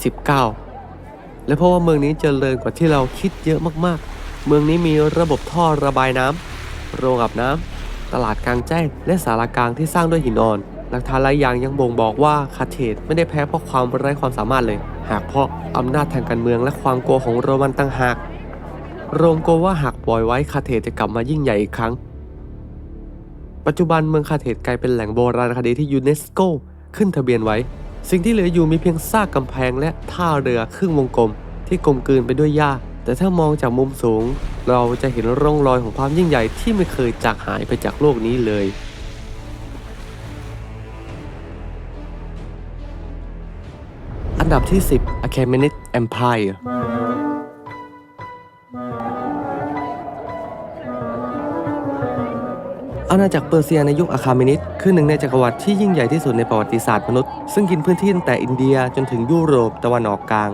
19และเพราะว่าเมืองนี้เจริญกว่าที่เราคิดเยอะมากๆเมืองนี้มีระบบท่อระบายน้ำโรงอาบน้ำตลาดกลางแจ้งและศาลากลางที่สร้างด้วยหินอ่อนหลักฐานหลายอย่างยังบ่งบอกว่าคาร์เธจไม่ได้แพ้เพราะความไร้ความสามารถเลยหากเพราะอำนาจทางการเมืองและความกลัวของโรมันต่างหากโรมกลัวว่าหากปล่อยไว้คาร์เธจจะกลับมายิ่งใหญ่อีกครั้งปัจจุบันเมืองคาร์เธจกลายเป็นแหล่งโบราณคดีที่ยูเนสโกขึ้นทะเบียนไว้สิ่งที่เหลืออยู่มีเพียงซากกำแพงและท่าเรือครึ่งวงกลมที่กลมกลืนไปด้วยหญ้าแต่ถ้ามองจากมุมสูงเราจะเห็นร่องรอยของความยิ่งใหญ่ที่ไม่เคยจางหายไปจากโลกนี้เลยอันดับที่10 Achaemenid Empire อาณาจักรเปอร์เซียในยุคอาคาเมนิดคือหนึ่งในจักรวรรดิที่ยิ่งใหญ่ที่สุดในประวัติศาสตร์มนุษย์ซึ่งกินพื้นที่ตั้งแต่อินเดียจนถึงยุโรปตะวันออกกลาง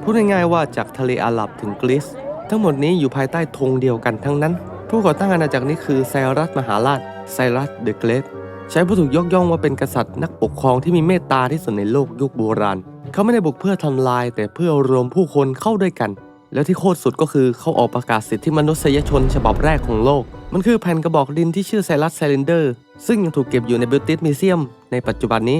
พูดง่ายๆว่าจากทะเลอาหรับถึงกรีซทั้งหมดนี้อยู่ภายใต้ธงเดียวกันทั้งนั้นผู้ก่อตั้งอาณาจักรนี้คือไซรัสมหาราชไซรัสเดอะเกรทใช้ผู้ถูกยกย่องว่าเป็นกษัตริย์นักปกครองที่มีเมตตาที่สุดในโลกยุคโบราณเขาไม่ได้บุกเพื่อทำลายแต่เพื่อรวมผู้คนเข้าด้วยกันแล้วที่โคตรสุดก็คือเขาออกประกาศสิทธิมนุษยชนฉบับแรกของโลกมันคือแผ่นกระบอกดินที่ชื่อไซรัสไซลินเดอร์ซึ่งยังถูกเก็บอยู่ในบริติชมิวเซียมในปัจจุบันนี้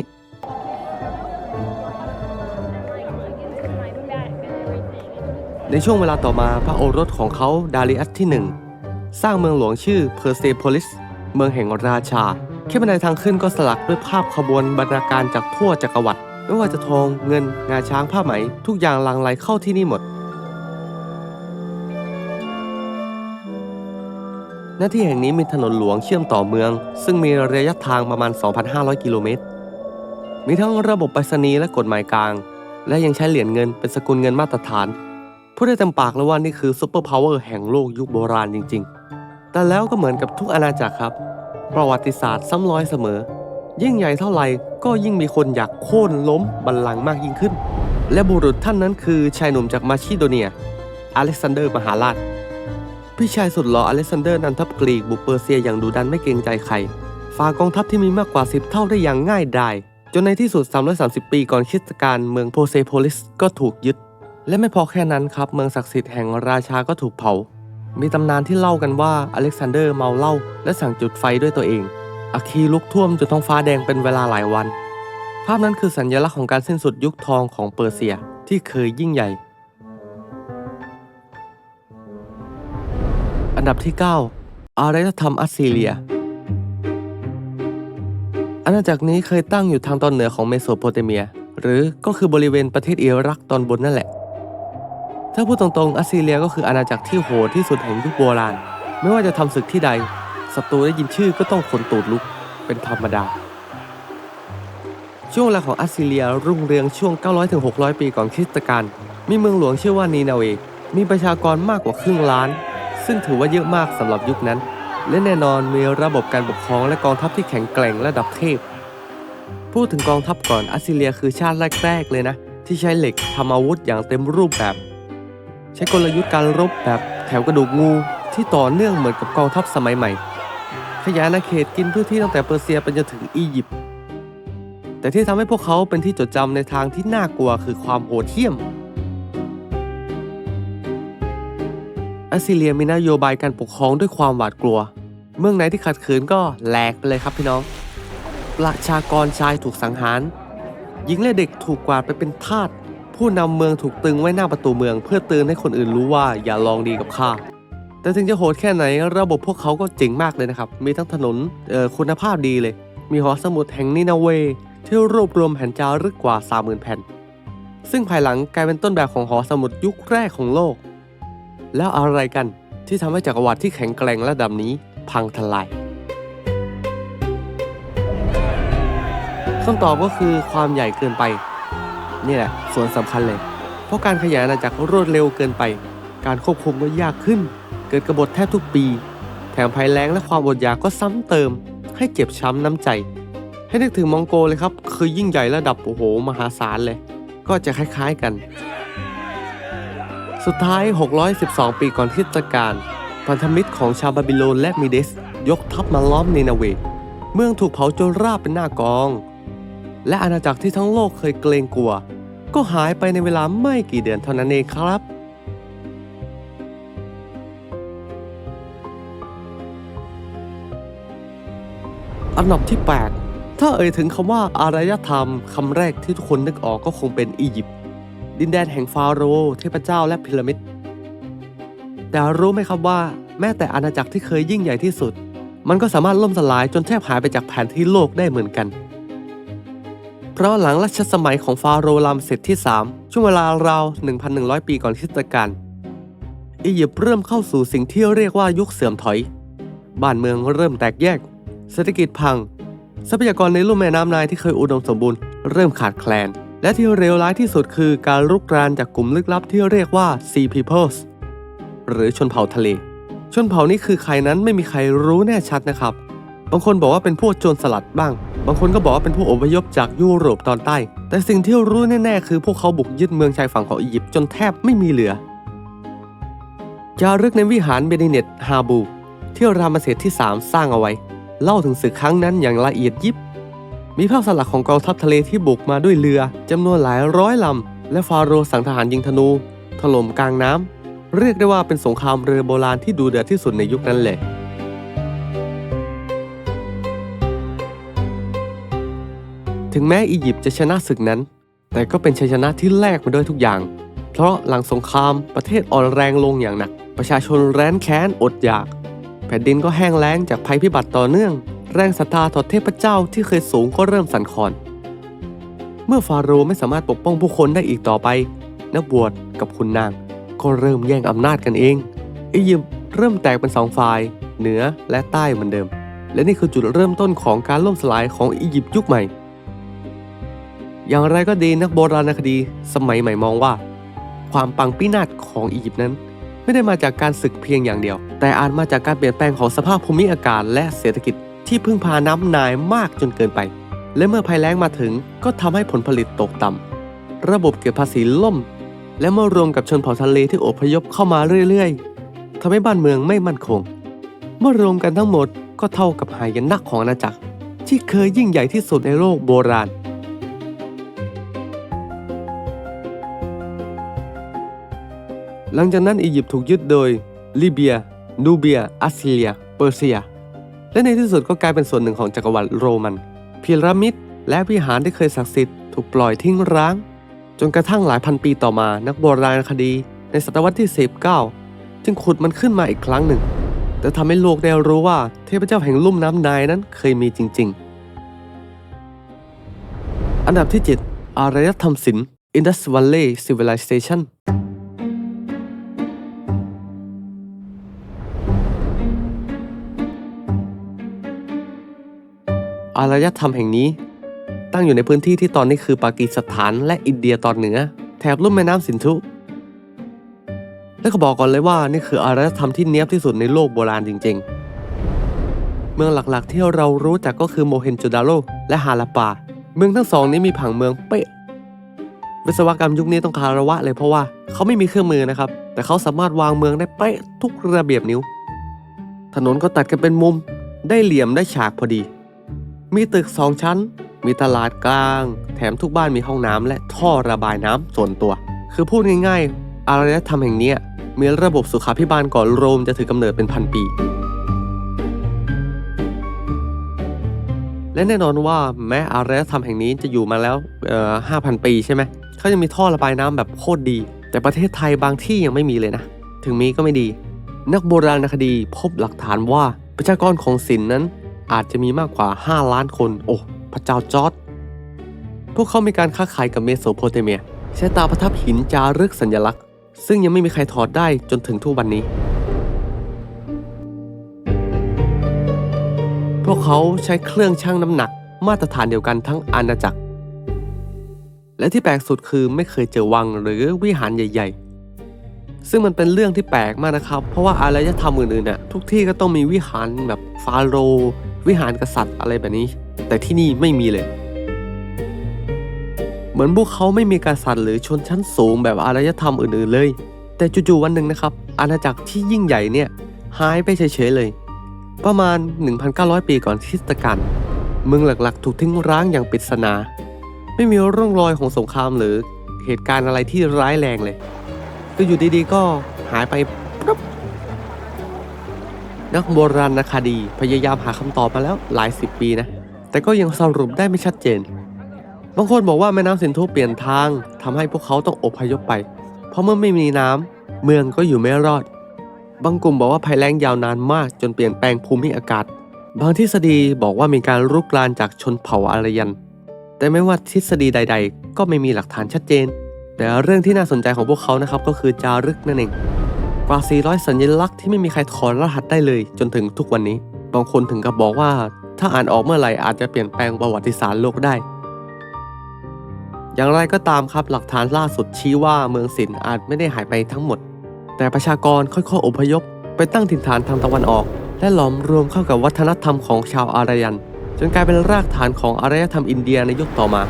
ในช่วงเวลาต่อมาพระโอรสของเขาดาริอัสที่1สร้างเมืองหลวงชื่อเพอร์เซโพลิสเมืองแห่งราชาแค่บันไดทางขึ้นก็สลักด้วยภาพขบวนบรรณาการจากทั่วจักรวรรดิไม่ว่าจะทองเงินงาช้างผ้าไหมทุกอย่างหลั่งไหลเข้าที่นี่หมดณที่แห่งนี้มีถนนหลวงเชื่อมต่อเมืองซึ่งมีระยะทางประมาณ 2,500 กิโลเมตรมีทั้งระบบไปรษณีย์และกฎหมายกลางและยังใช้เหรียญเงินเป็นสกุลเงินมาตรฐานพูดได้เต็มปากเลยว่านี่คือซุปเปอร์พาวเวอร์แห่งโลกยุคโบราณจริงๆแต่แล้วก็เหมือนกับทุกอาณาจักรครับประวัติศาสตร์ซ้ำรอยเสมอยิ่งใหญ่เท่าไหร่ก็ยิ่งมีคนอยากโค่นล้มบัลลังก์มากยิ่งขึ้นและบุรุษท่านนั้นคือชายหนุ่มจากมาซิโดเนียอเล็กซานเดอร์มหาราชพี่ชายสุดหล่ออเล็กซานเดอร์นำทัพกรีกบุกเปอร์เซียอย่างดุดันไม่เกรงใจใครฝ่ากองทัพที่มีมากกว่า10 เท่าได้อย่างง่ายดายจนในที่สุด330 ปีก่อนคริสตกาลเมืองโพเซโพลิสก็ถูกยึดและไม่พอแค่นั้นครับเมืองศักดิ์สิทธิ์แห่งราชาก็ถูกเผามีตำนานที่เล่ากันว่าอเล็กซานเดอร์เมาเหล้าและสั่งจุดไฟด้วยตัวเองอัคคีลุกท่วมจนท้องฟ้าแดงเป็นเวลาหลายวันภาพนั้นคือสัญลักษณ์ของการสิ้นสุดยุคทองของเปอร์เซียที่เคยยิ่งใหญ่อันดับที่9อารยธรรมอัสซีเรียอาณาจักรนี้เคยตั้งอยู่ทางตอนเหนือของเมโสโปเตเมียหรือก็คือบริเวณประเทศอิรักตอนบนนั่นแหละถ้าพูดตรงๆอัสซีเรียก็คืออาณาจักรที่โหดที่สุดแห่งยุคโบราณไม่ว่าจะทำศึกที่ใดศัตรูได้ยินชื่อก็ต้องขนตูดลุกเป็นธรรมดาช่วงเวลาของอัสซีเรียรุ่งเรืองช่วง 900-600 ปีก่อนคริสตกาลมีเมืองหลวงชื่อว่านีนาเวมีประชากรมากกว่าครึ่งล้านซึ่งถือว่าเยอะมากสำหรับยุคนั้นและแน่นอนมีระบบการปกครองและกองทัพที่แข็งแกร่งระดับเทพพูดถึงกองทัพก่อนอัสซีเรียคือชาติแรกๆเลยนะที่ใช้เหล็กทำอาวุธอย่างเต็มรูปแบบใช้กลยุทธ์การรบแบบ แถวกระดูกงูที่ต่อเนื่องเหมือนกับกองทัพสมัยใหม่ขยายอาณาเขตกินพื้นที่ตั้งแต่เปอร์เซียไปจนถึงอียิปต์แต่ที่ทำให้พวกเขาเป็นที่จดจำในทางที่น่ากลัวคือความโหดเหี้ยมอัสซีเรียมีนโยบายการปกครองด้วยความหวาดกลัวเมืองไหนที่ขัดขืนก็แหลกไปเลยครับพี่น้องประชากรชายถูกสังหารหญิงและเด็กถูกกวาดไปเป็นทาสผู้นำเมืองถูกตึงไว้หน้าประตูเมืองเพื่อเตือนให้คนอื่นรู้ว่าอย่าลองดีกับข้าแต่ถึงจะโหดแค่ไหนระบบพวกเขาก็เจ๋งมากเลยนะครับมีทั้งถนนคุณภาพดีเลยมีหอสมุดแห่งนินาเวที่รวบรวมแผ่นจารึกกว่า 30,000 แผ่นซึ่งภายหลังกลายเป็นต้นแบบของหอสมุดยุคแรกของโลกแล้วอะไรกันที่ทำให้จักรวรรดิที่แข็งแกร่งระดับนี้พังทลายคำตอบก็คือความใหญ่เกินไปนี่แหละส่วนสำคัญเลยเพราะการขยายอาณาจักรรวดเร็วเกินไปการควบคุมก็ยากขึ้นเกิดกบฏแทบทุกปีแถมภัยแล้งและความอดอยากก็ซ้ำเติมให้เจ็บช้ำน้ำใจให้นึกถึงมองโกเลยครับคือยิ่งใหญ่ระดับโอ้โหมหาศาลเลยก็จะคล้ายๆกันสุดท้าย612 ปีก่อนคริสตกาลพันธมิตรของชาวบาบิโลนและมีเดสยกทัพมาล้อมนีนาเวเมืองถูกเผาจนราบเป็นหน้ากองและอาณาจักรที่ทั้งโลกเคยเกรงกลัวก็หายไปในเวลาไม่กี่เดือนเท่านั้นเองครับอันดับที่ 8 ถ้าเอ่ยถึงคำว่าอารยธรรมคำแรกที่ทุกคนนึกออกก็คงเป็นอียิปต์ดินแดนแห่งฟาโรห์เทพเจ้าและพีระมิดแต่รู้ไหมครับว่าแม้แต่อาณาจักรที่เคยยิ่งใหญ่ที่สุดมันก็สามารถล่มสลายจนแทบหายไปจากแผนที่โลกได้เหมือนกันเพราะหลังรัชสมัยของฟาโรห์รามเซสที่ 3ช่วงเวลาราว 1,100 ปีก่อนคริสตกาลอียิปต์เริ่มเข้าสู่สิ่งที่เรียกว่ายุคเสื่อมถอยบ้านเมืองเริ่มแตกแยกเศรษฐกิจพังทรัพยากรในลุ่มแม่น้ำไนล์ที่เคยอุดมสมบูรณ์เริ่มขาดแคลนและที่เลวร้ายที่สุดคือการรุกรานจากกลุ่มลึกลับที่เรียกว่า Sea Peoples หรือชนเผ่าทะเลชนเผ่านี้คือใครนั้นไม่มีใครรู้แน่ชัดนะครับบางคนบอกว่าเป็นพวกโจรสลัดบ้างบางคนก็บอกว่าเป็นผู้อพยพจากยุโรปตอนใต้แต่สิ่งที่รู้แน่ๆคือพวกเขาบุกยึดเมืองชายฝั่งของอียิปต์จนแทบไม่มีเหลือจารึกในวิหารเบนิเนตฮาบูที่รามเสสที่ 3 สร้างเอาไว้เล่าถึงศึกครั้งนั้นอย่างละเอียดยิบมีภาพสลักของกองทัพทะเลที่บุกมาด้วยเรือจำนวนหลายร้อยลำและฟาโรห์สั่งทหารยิงธนูถล่มกลางน้ำเรียกได้ว่าเป็นสงครามเรือโบราณที่ดุเดือดที่สุดในยุคนั้นเลยถึงแม้อียิปต์จะชนะศึกนั้นแต่ก็เป็นชัยชนะที่แลกมาด้วยทุกอย่างเพราะหลังสงครามประเทศอ่อนแรงลงอย่างหนักประชาชนแร้นแค้นอดอยากแผ่นดินก็แห้งแล้งจากภัยพิบัติต่อเนื่องแรงศรัทธาต่อเทพเจ้าที่เคยสูงก็เริ่มสั่นคลอนเมื่อฟาโรห์ไม่สามารถปกป้องผู้คนได้อีกต่อไปนักบวชกับขุนนางก็เริ่มแย่งอำนาจกันเองอียิปต์เริ่มแตกเป็น2 ฝ่ายเหนือและใต้เหมือนเดิมและนี่คือจุดเริ่มต้นของการล่มสลายของอียิปต์ยุคใหม่อย่างไรก็ดีนักโบราณคดีสมัยใหม่มองว่าความปังพินาศของอียิปต์นั้นไม่ได้มาจากการศึกเพียงอย่างเดียวแต่อาจมาจากการเปลี่ยนแปลงของสภาพภูมิอากาศและเศรษฐกิจที่พึ่งพาน้ำนายมากจนเกินไปและเมื่อภัยแล้งมาถึงก็ทำให้ผลผลิตตกต่ำระบบเก็บภาษีล่มและเมื่อรวมกับชนเผ่าทะเลที่อพยพเข้ามาเรื่อยๆทำให้บ้านเมืองไม่มั่นคงเมื่อรวมกันทั้งหมดก็เท่ากับหายนะของอาณาจักรที่เคยยิ่งใหญ่ที่สุดในโลกโบราณหลังจากนั้นอียิปต์ถูกยึดโดยลิเบียนูเบียอัสซีเรียเปอร์เซียและในที่สุดก็กลายเป็นส่วนหนึ่งของจักรวรรดิโรมันพีระมิดและวิหารที่เคยศักดิ์สิทธิ์ถูกปล่อยทิ้งร้างจนกระทั่งหลายพันปีต่อมานักโบราณคดีในศตวรรษที่ 19จึงขุดมันขึ้นมาอีกครั้งหนึ่งแต่ทำให้โลกได้รู้ว่าเทพเจ้าแห่งลุ่มน้ำไนล์นั้นเคยมีจริงๆอันดับที่ 7 อารยธรรมศิลป์ Indus Valley Civilizationอารยธรรมแห่งนี้ตั้งอยู่ในพื้นที่ที่ตอนนี้คือปากีสถานและอินเดียตอนเหนือแถบลุ่มแม่น้ำสินธุและก็บอกก่อนเลยว่านี่คืออารยธรรมที่เนี๊ยบที่สุดในโลกโบราณจริงๆเมืองหลักๆที่เรารู้จักก็คือโมเฮนโจดาโรและฮาราปาเมืองทั้งสองนี้มีผังเมืองเป๊ะ วิศวกรรมยุคนี้ต้องคารวะเลยเพราะว่าเขาไม่มีเครื่องมือนะครับแต่เขาสามารถวางเมืองได้เป๊ะทุกระเบียบนิ้วถนนก็ตัดกันเป็นมุมได้เหลี่ยมได้ฉากพอดีมีตึก2 ชั้นมีตลาดกลางแถมทุกบ้านมีห้องน้ำและท่อระบายน้ำส่วนตัวคือพูดง่ายๆอารยธรรมแห่งนี้มีระบบสุขาภิบาลก่อนโรมจะถือกำเนิดเป็นพันปีและแน่นอนว่าแม้อารยธรรมแห่งนี้จะอยู่มาแล้ว5,000 ปีใช่ไหมเขายังมีท่อระบายน้ำแบบโคตรดีแต่ประเทศไทยบางที่ยังไม่มีเลยนะถึงมีก็ไม่ดีนักโบราณคดีพบหลักฐานว่าประชากรของสินนั้นอาจจะมีมากกว่า5 ล้านคนโอ้พระเจ้าจอร์จพวกเขามีการค้าขายกับเมโสโปเตเมียใช้ตาประทับหินจารึกสัญลักษณ์ซึ่งยังไม่มีใครถอดได้จนถึงทุกวันนี้พวกเขาใช้เครื่องชั่งน้ำหนักมาตรฐานเดียวกันทั้งอาณาจักรและที่แปลกสุดคือไม่เคยเจอวังหรือวิหารใหญ่ๆซึ่งมันเป็นเรื่องที่แปลกมากนะครับเพราะว่าอารยธรรมอื่นๆน่ะทุกที่ก็ต้องมีวิหารแบบฟาโรห์วิหารกษัตริย์อะไรแบบนี้แต่ที่นี่ไม่มีเลยเหมือนพวกเขาไม่มีกษัตริย์หรือชนชั้นสูงแบบอารยธรรมอื่นๆเลยแต่จู่ๆวันหนึ่งนะครับอาณาจักรที่ยิ่งใหญ่เนี่ยหายไปเฉยๆเลยประมาณ 1,900 ปีก่อนคริสตกาลเมืองหลักๆถูกทิ้งร้างอย่างปริศนาไม่มีร่องรอยของสงครามหรือเหตุการณ์อะไรที่ร้ายแรงเลยก็อยู่ดีๆก็หายไปปุ๊บนักโบราณคดีพยายามหาคำตอบมาแล้วหลาย10 ปีนะแต่ก็ยังสรุปได้ไม่ชัดเจนบางคนบอกว่าแม่น้ำสินธุเปลี่ยนทางทำให้พวกเขาต้องอพยพไปเพราะเมื่อไม่มีน้ำเมืองก็อยู่ไม่รอดบางกลุ่มบอกว่าภัยแล้งยาวนานมากจนเปลี่ยนแปลงภูมิอากาศบางทฤษฎีบอกว่ามีการรุกรานจากชนเผ่าอารยันแต่ไม่ว่าทฤษฎีใดๆก็ไม่มีหลักฐานชัดเจนแต่เรื่องที่น่าสนใจของพวกเขานะครับก็คือจารึกนั่นเองกว่า 400 สัญลักษณ์ที่ไม่มีใครถอดรหัสได้เลยจนถึงทุกวันนี้บางคนถึงกับบอกว่าถ้าอ่านออกเมื่อไหร่อาจจะเปลี่ยนแปลงประวัติศาสตร์โลกได้อย่างไรก็ตามครับหลักฐานล่าสุดชี้ว่าเมืองสินอาจไม่ได้หายไปทั้งหมดแต่ประชากรค่อยๆอพยพไปตั้งถิ่นฐานทางตะวันออกและหลอมรวมเข้ากับวัฒนธรรมของชาวอารยันจนกลายเป็นรากฐานของอารยธรรมอินเดียในยุคต่อมา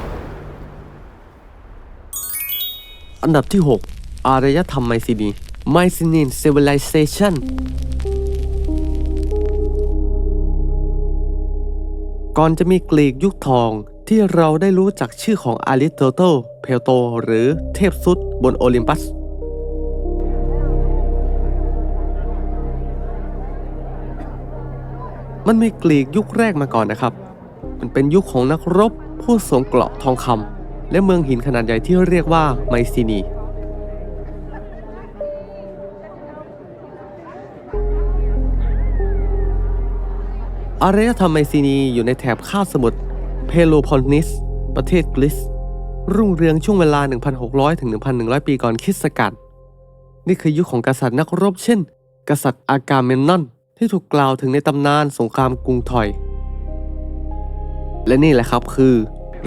อันดับที่ 6 อารยธรรมไมซินี Mycenaean Civilization ก่อนจะมีกรีกยุคทองที่เราได้รู้จักชื่อของอาริสโตเติลเพลโตหรือเทพซุดบนโอลิมปัสมันมีกรีกยุคแรกมาก่อนนะครับมันเป็นยุคของนักรบผู้สวมเกราะทองคำและเมืองหินขนาดใหญ่ที่เรียกว่าไมซินีอารยธรรมไมซินีอยู่ในแถบคาบสมุทรเพโลโพนิสประเทศกรีซรุ่งเรืองช่วงเวลา 1,600 ถึง 1,100 ปีก่อนคริสตกาลนี่คือยุคของกษัตริย์นักรบเช่นกษัตริย์อากาเมมนอนที่ถูกกล่าวถึงในตำนานสงครามกรุงทรอยและนี่แหละครับคือ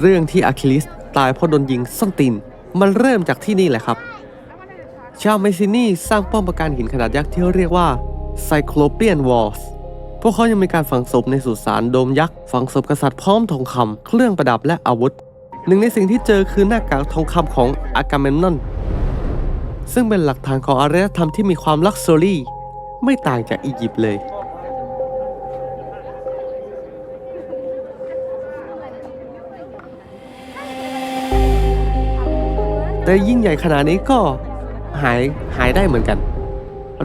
เรื่องที่อะคิลิสตายเพราะโดนยิงส้นตีนมันเริ่มจากที่นี่แหละครับชาวไมซินีสร้างป้อมปราการหินขนาดยักษ์ที่เรียกว่าไซโคลเปียนวอลส์พวกเขายังมีการฝังศพในสุสานโดมยักษ์ฝังศพกษัตริย์พร้อมทองคำเครื่องประดับและอาวุธหนึ่งในสิ่งที่เจอคือหน้ากากทองคำของอากาเมมนอนซึ่งเป็นหลักฐานของอารยธรรมที่มีความลักชัวรี่ไม่ต่างจากอียิปต์เลยแต่ยิ่งใหญ่ขนาดนี้ก็หายได้เหมือนกัน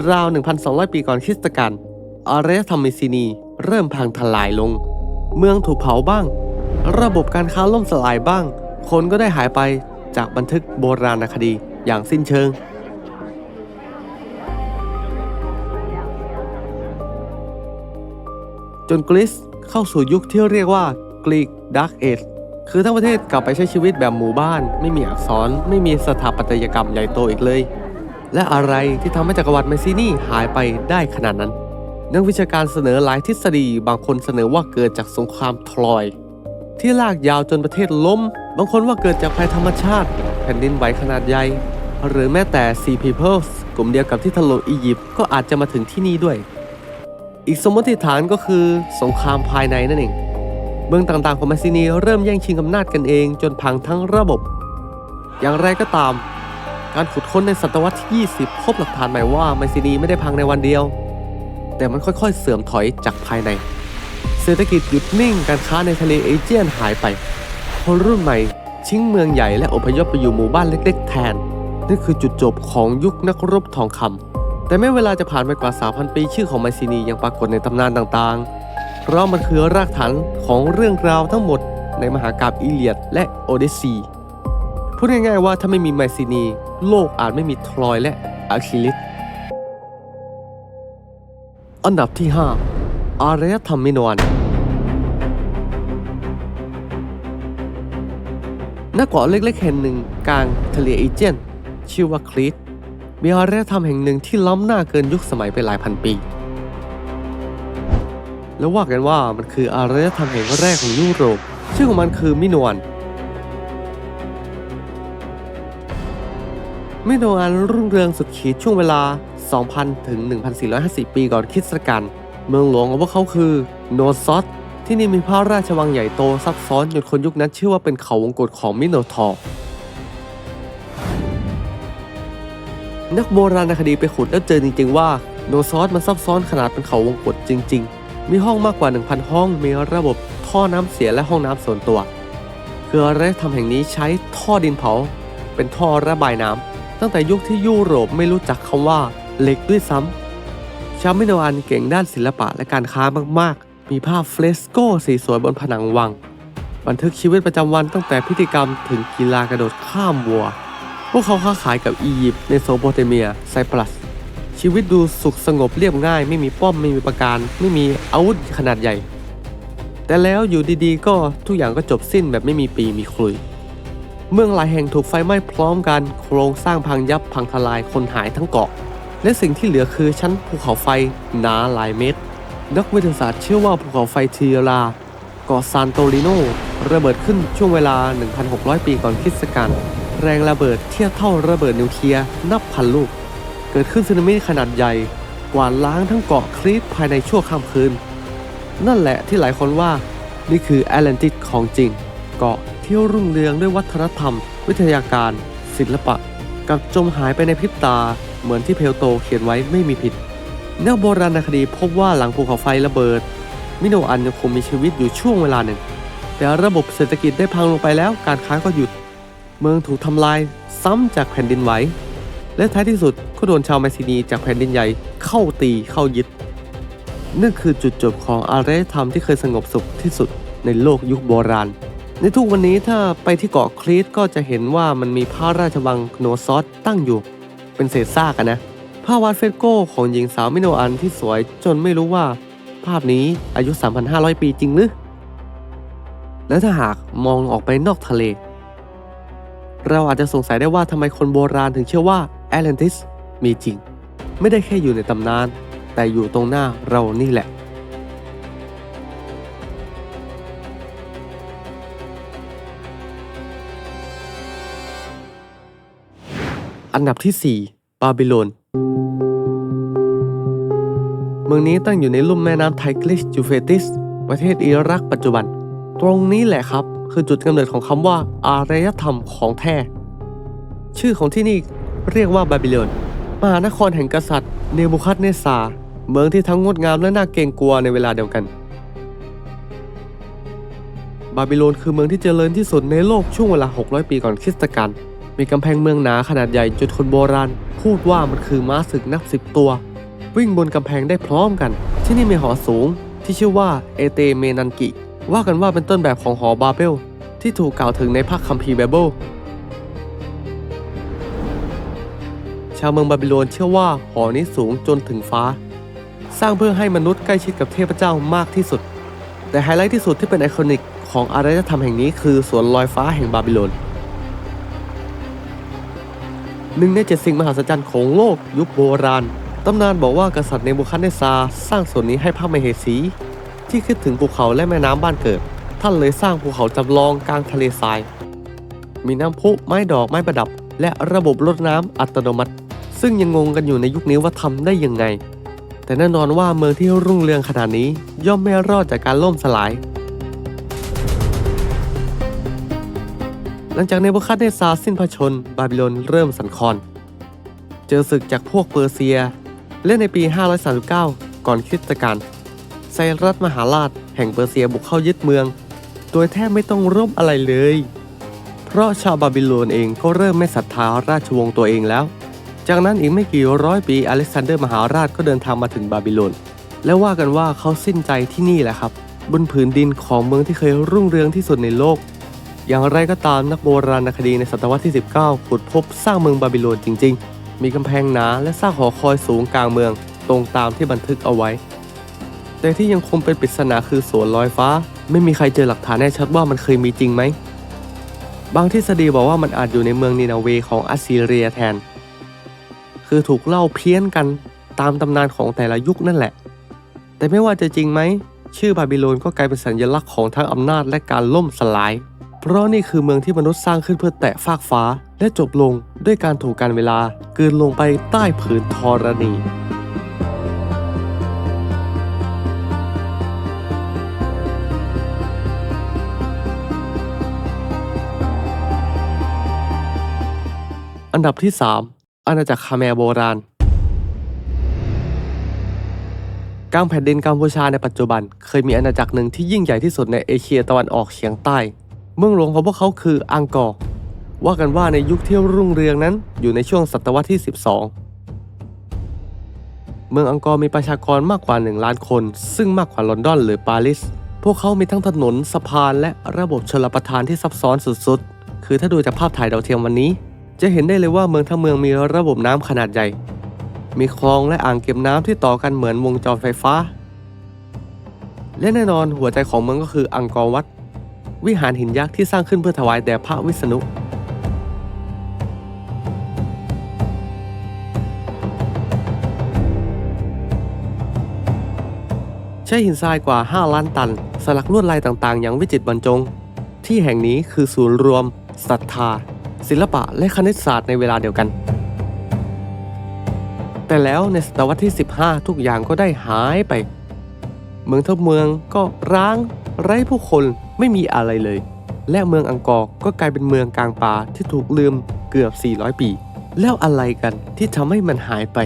ราว 1,200 ปีก่อนคริสตกาลอารยธรรมไมซินีเริ่มพังทลายลงเมืองถูกเผาบ้างระบบการค้าล่มสลายบ้างคนก็ได้หายไปจากบันทึกโบราณคดีอย่างสิ้นเชิงจนกรีซเข้าสู่ยุคที่เรียกว่ากรีกดาร์กเอจคือทั้งประเทศกลับไปใช้ชีวิตแบบหมู่บ้านไม่มีอักษรไม่มีสถาปัตยกรรมใหญ่โตอีกเลยและอะไรที่ทำให้จักรวรรดิไมซินีหายไปได้ขนาดนั้นนักวิชาการเสนอหลายทฤษฎีบางคนเสนอว่าเกิดจากสงครามทรอยที่ลากยาวจนประเทศล้มบางคนว่าเกิดจากภัยธรรมชาติแผ่นดินไหวขนาดใหญ่หรือแม้แต่ Sea Peoples กลุ่มเดียวกับที่ถล่มอียิปต์ก็อาจจะมาถึงที่นี่ด้วยอีกสมมติฐานก็คือสงครามภายในนั่นเองเมืองต่างๆของไมซินีเริ่มแย่งชิงอำนาจกันเองจนพังทั้งระบบ อย่างไรก็ตามการขุดค้นในศตวรรษที่ 20 พบหลักฐานใหม่ว่าไมซีนีไม่ได้พังในวันเดียวแต่มันค่อยๆเสื่อมถอยจากภายในเศรษฐกิจหยุดนิ่งการค้าในทะเลเอเจียนหายไปคนรุ่นใหม่ทิ้งเมืองใหญ่และอพยพไปอยู่หมู่บ้านเล็กๆแทนนี่คือจุดจบของยุคนักรบทองคำแต่ไม่เวลาจะผ่านไปกว่า 3,000 ปีชื่อของไมซีนียังปรากฏในตำนานต่างๆเพราะมันคือรากฐานของเรื่องราวทั้งหมดในมหากาพย์อีเลียดและโอดิซีย์พูดง่ายๆว่าถ้าไม่มีไมซีนีโลกอาจไม่มีทรอยและอะคิลิสอันดับที่ 5 อารยธรรมมิโนอันณ เกาะเล็กๆแห่งหนึ่งกลางทะเลเอเจียนชื่อว่าครีตมีอารยธรรมแห่งหนึ่งที่ล้ำหน้าเกินยุคสมัยไปหลายพันปีแล้วว่ากันว่ามันคืออารยธรรมแห่งแรกของยุโรปชื่อของมันคือมิโนอันรุ่งเรืองสุดขีดช่วงเวลา 2,000 ถึง 1,450 ปีก่อนคริสต์ศักราชเมืองหลวงของพวกเขาคือโนซอสที่นี่มีพระราชวังใหญ่โตซับซ้อนจนคนยุคนั้นเชื่อว่าเป็นเขาวงกตของมิโนทอร์นักโบราณคดีไปขุดแล้วเจอจริงๆว่าโนซอสมันซับซ้อนขนาดเป็นเขาวงกตจริงๆมีห้องมากกว่า 1,000 ห้องมีระบบท่อน้ำเสียและห้องน้ำส่วนตัวคืออารยธรรมแห่งนี้ใช้ท่อดินเผาเป็นท่อระบายน้ำตั้งแต่ยุคที่ยุโรปไม่รู้จักคำว่าเหล็กด้วยซ้ำชาวมิโนอันเก่งด้านศิลปะและการค้ามากๆมีภาพเฟรสโกสีสวยบนผนังวังบันทึกชีวิตประจำวันตั้งแต่พิธีกรรมถึงกีฬากระโดดข้ามวัวพวกเขาค้าขายกับอียิปต์เมโสโปเตเมียไซปรัสชีวิตดูสุขสงบเรียบง่ายไม่มีป้อมไม่มีประการไม่มีอาวุธขนาดใหญ่แต่แล้วอยู่ดีๆก็ทุกอย่างก็จบสิ้นแบบไม่มีปีมีคลุยเมืองหลายแห่งถูกไฟไหม้พร้อมกันโครงสร้างพังยับพังทลายคนหายทั้งเกาะและสิ่งที่เหลือคือชั้นภูเขาไฟหนาหลายเมตรนักวิทยาศาสตร์เชื่อว่าภูเขาไฟทีราเกาะซานโตริโนระเบิดขึ้นช่วงเวลา 1,600 ปีก่อนคริสต์ศักราชแรงระเบิดเทียบเท่าระเบิดนิวเคลียร์นับพันลูกเกิดขึ้นสึนามิขนาดใหญ่กวาดล้างทั้งเกาะครีตภายในชั่วข้ามคืนนั่นแหละที่หลายคนว่านี่คือแอตแลนติสของจริงเกาะที่รุ่งเรืองด้วยวัฒนธรรมวิทยาการศิลปะกับจมหายไปในพริบตาเหมือนที่เพลโตเขียนไว้ไม่มีผิดนักโบราณคดีพบว่าหลังภูเขาไฟระเบิดมิโนอันยังคงมีชีวิตอยู่ช่วงเวลาหนึ่งแต่ระบบเศรษฐกิจได้พังลงไปแล้วการค้าก็หยุดเมืองถูกทำลายซ้ำจากแผ่นดินไหวและท้ายที่สุดก็โดนชาวไมซีนีจากแผ่นดินใหญ่เข้าตีเข้ายึดนั่นคือจุดจบของอารยธรรมที่เคยสงบสุขที่สุดในโลกยุคโบราณในทุกวันนี้ถ้าไปที่เกาะครีตก็จะเห็นว่ามันมีพระราชวังโนซอสตั้งอยู่เป็นเศษซากนะภาพวาดเฟรสโกของหญิงสาวมิโนอันที่สวยจนไม่รู้ว่าภาพนี้อายุ 3,500 ปีจริงหรือและถ้าหากมองออกไปนอกทะเลเราอาจจะสงสัยได้ว่าทำไมคนโบราณถึงเชื่อว่าแอตแลนติสมีจริงไม่ได้แค่อยู่ในตำนานแต่อยู่ตรงหน้าเรานี่แหละอันดับที่ 4 บาบิโลนเมืองนี้ตั้งอยู่ในลุ่มแม่น้ำไทกริสยูเฟรติสประเทศอิรักปัจจุบันตรงนี้แหละครับคือจุดกำเนิดของคำว่าอารยธรรมของแท้ชื่อของที่นี่เรียกว่าบาบิโลนมหานครแห่งกษัตริย์เนบูคัดเนซาร์เมืองที่ทั้งงดงามและน่าเกรงกลัวในเวลาเดียวกันบาบิโลนคือเมืองที่เจริญที่สุดในโลกช่วงเวลา600 ปีก่อนคริสตกาลมีกำแพงเมืองหนาขนาดใหญ่จนคนโบราณพูดว่ามันคือม้าศึกนับ10 ตัววิ่งบนกำแพงได้พร้อมกันที่นี่มีหอสูงที่ชื่อว่าเอเตเมนันกิว่ากันว่าเป็นต้นแบบของหอบาเบลที่ถูกกล่าวถึงในพระคัมภีร์ไบเบิลชาวเมืองบาบิโลนเชื่อว่าหอนี้สูงจนถึงฟ้าสร้างเพื่อให้มนุษย์ใกล้ชิดกับเทพเจ้ามากที่สุดแต่ไฮไลท์ที่สุดที่เป็นไอคอนิกของอารยธรรมแห่งนี้คือสวนลอยฟ้าแห่งบาบิโลนหนึ่งใน7 สิ่งมหัศจรรย์ของโลกยุคโบราณตำนานบอกว่ากษัตริย์เนบูคัดเนซาร์สร้างส่วนนี้ให้พระมเหสีที่คิดถึงภูเขาและแม่น้ำบ้านเกิดท่านเลยสร้างภูเขาจำลองกลางทะเลทรายมีน้ำพุไม้ดอกไม้ประดับและระบบรดน้ำอัตโนมัติซึ่งยังงงกันอยู่ในยุคนี้ว่าทำได้ยังไงแต่แน่นอนว่าเมืองที่รุ่งเรืองขนาดนี้ย่อมไม่รอดจากการล่มสลาย หลังจากเนบูคัดเนซาร์สิ้นพระชนม์บาบิโลนเริ่มสั่นคลอนเจอศึกจากพวกเปอร์เซียและในปี 539 ก่อนคริสตกาลไซรัสมหาราชแห่งเปอร์เซียบุกเข้ายึดเมืองโดยแทบไม่ต้องรบอะไรเลยเพราะชาวบาบิโลนเองก็เริ่มไม่ศรัทธาราชวงศ์ตัวเองแล้วจากนั้นอีกไม่กี่ร้อยปีอเล็กซานเดอร์มหาราชก็เดินทางมาถึงบาบิโลนและว่ากันว่าเขาสิ้นใจที่นี่แหละครับบนผืนดินของเมืองที่เคยรุ่งเรืองที่สุดในโลกอย่างไรก็ตามนักโบราณคดีในศตวรรษที่ 19 ขุดพบสร้างเมืองบาบิโลนจริงๆมีกำแพงหนาและสร้างหอคอยสูงกลางเมืองตรงตามที่บันทึกเอาไว้แต่ที่ยังคงเป็นปริศนาคือสวนลอยฟ้าไม่มีใครเจอหลักฐานแน่ชัดว่ามันเคยมีจริงไหมบางทฤษฎีบอกว่ามันอาจอยู่ในเมืองนีนาเวของอัสซีเรียแทนคือถูกเล่าเพี้ยนกันตามตำนานของแต่ละยุคนั่นแหละแต่ไม่ว่าจะจริงไหมชื่อบาบิโลนก็กลายเป็นสัญลักษณ์ของทั้งอำนาจและการล่มสลายเพราะนี่คือเมืองที่มนุษย์สร้างขึ้นเพื่อแตะฟากฟ้าและจบลงด้วยการถูกกาลเวลากลืนลงไปใต้ผืนธรณีอันดับที่ 3 อาณาจักรคาแมร์โบราณกลางแผ่นดินกัมพูชาในปัจจุบันเคยมีอาณาจักรหนึ่งที่ยิ่งใหญ่ที่สุดในเอเชียตะวันออกเฉียงใต้เมืองหลวงของพวกเขาคืออังกอร์ว่ากันว่าในยุคที่รุ่งเรืองนั้นอยู่ในช่วงศตวรรษที่ 12 เมืองอังกอร์มีประชากรมากกว่า 1 ล้านคนซึ่งมากกว่าลอนดอนหรือปารีสพวกเขามีทั้งถนนสะพานและระบบชลประทานที่ซับซ้อนสุดๆคือถ้าดูจากภาพถ่ายดาวเทียมวันนี้จะเห็นได้เลยว่าเมืองทั้งเมืองมีระบบน้ำขนาดใหญ่มีคลองและอ่างเก็บน้ำที่ต่อกันเหมือนวงจรไฟฟ้าและแน่นอนหัวใจของเมืองก็คืออังกอร์วัดวิหารหินยักษ์ที่สร้างขึ้นเพื่อถวายแด่พระวิษณุใช้หินทรายกว่า 5 ล้านตันสลักลวดลายต่างๆอย่างวิจิตรบรรจงที่แห่งนี้คือศูนย์รวมศรัทธาศิลปะและคณิตศาสตร์ในเวลาเดียวกันแต่แล้วในศตวรรษที่ 15 ทุกอย่างก็ได้หายไปเมืองทั้งเมืองก็ร้างไร้ผู้คนไม่มีอะไรเลยและเมืองอังกอร์ก็กลายเป็นเมืองกลางป่าที่ถูกลืมเกือบ 400 ปีแล้วอะไรกันที่ทำให้มันหายไป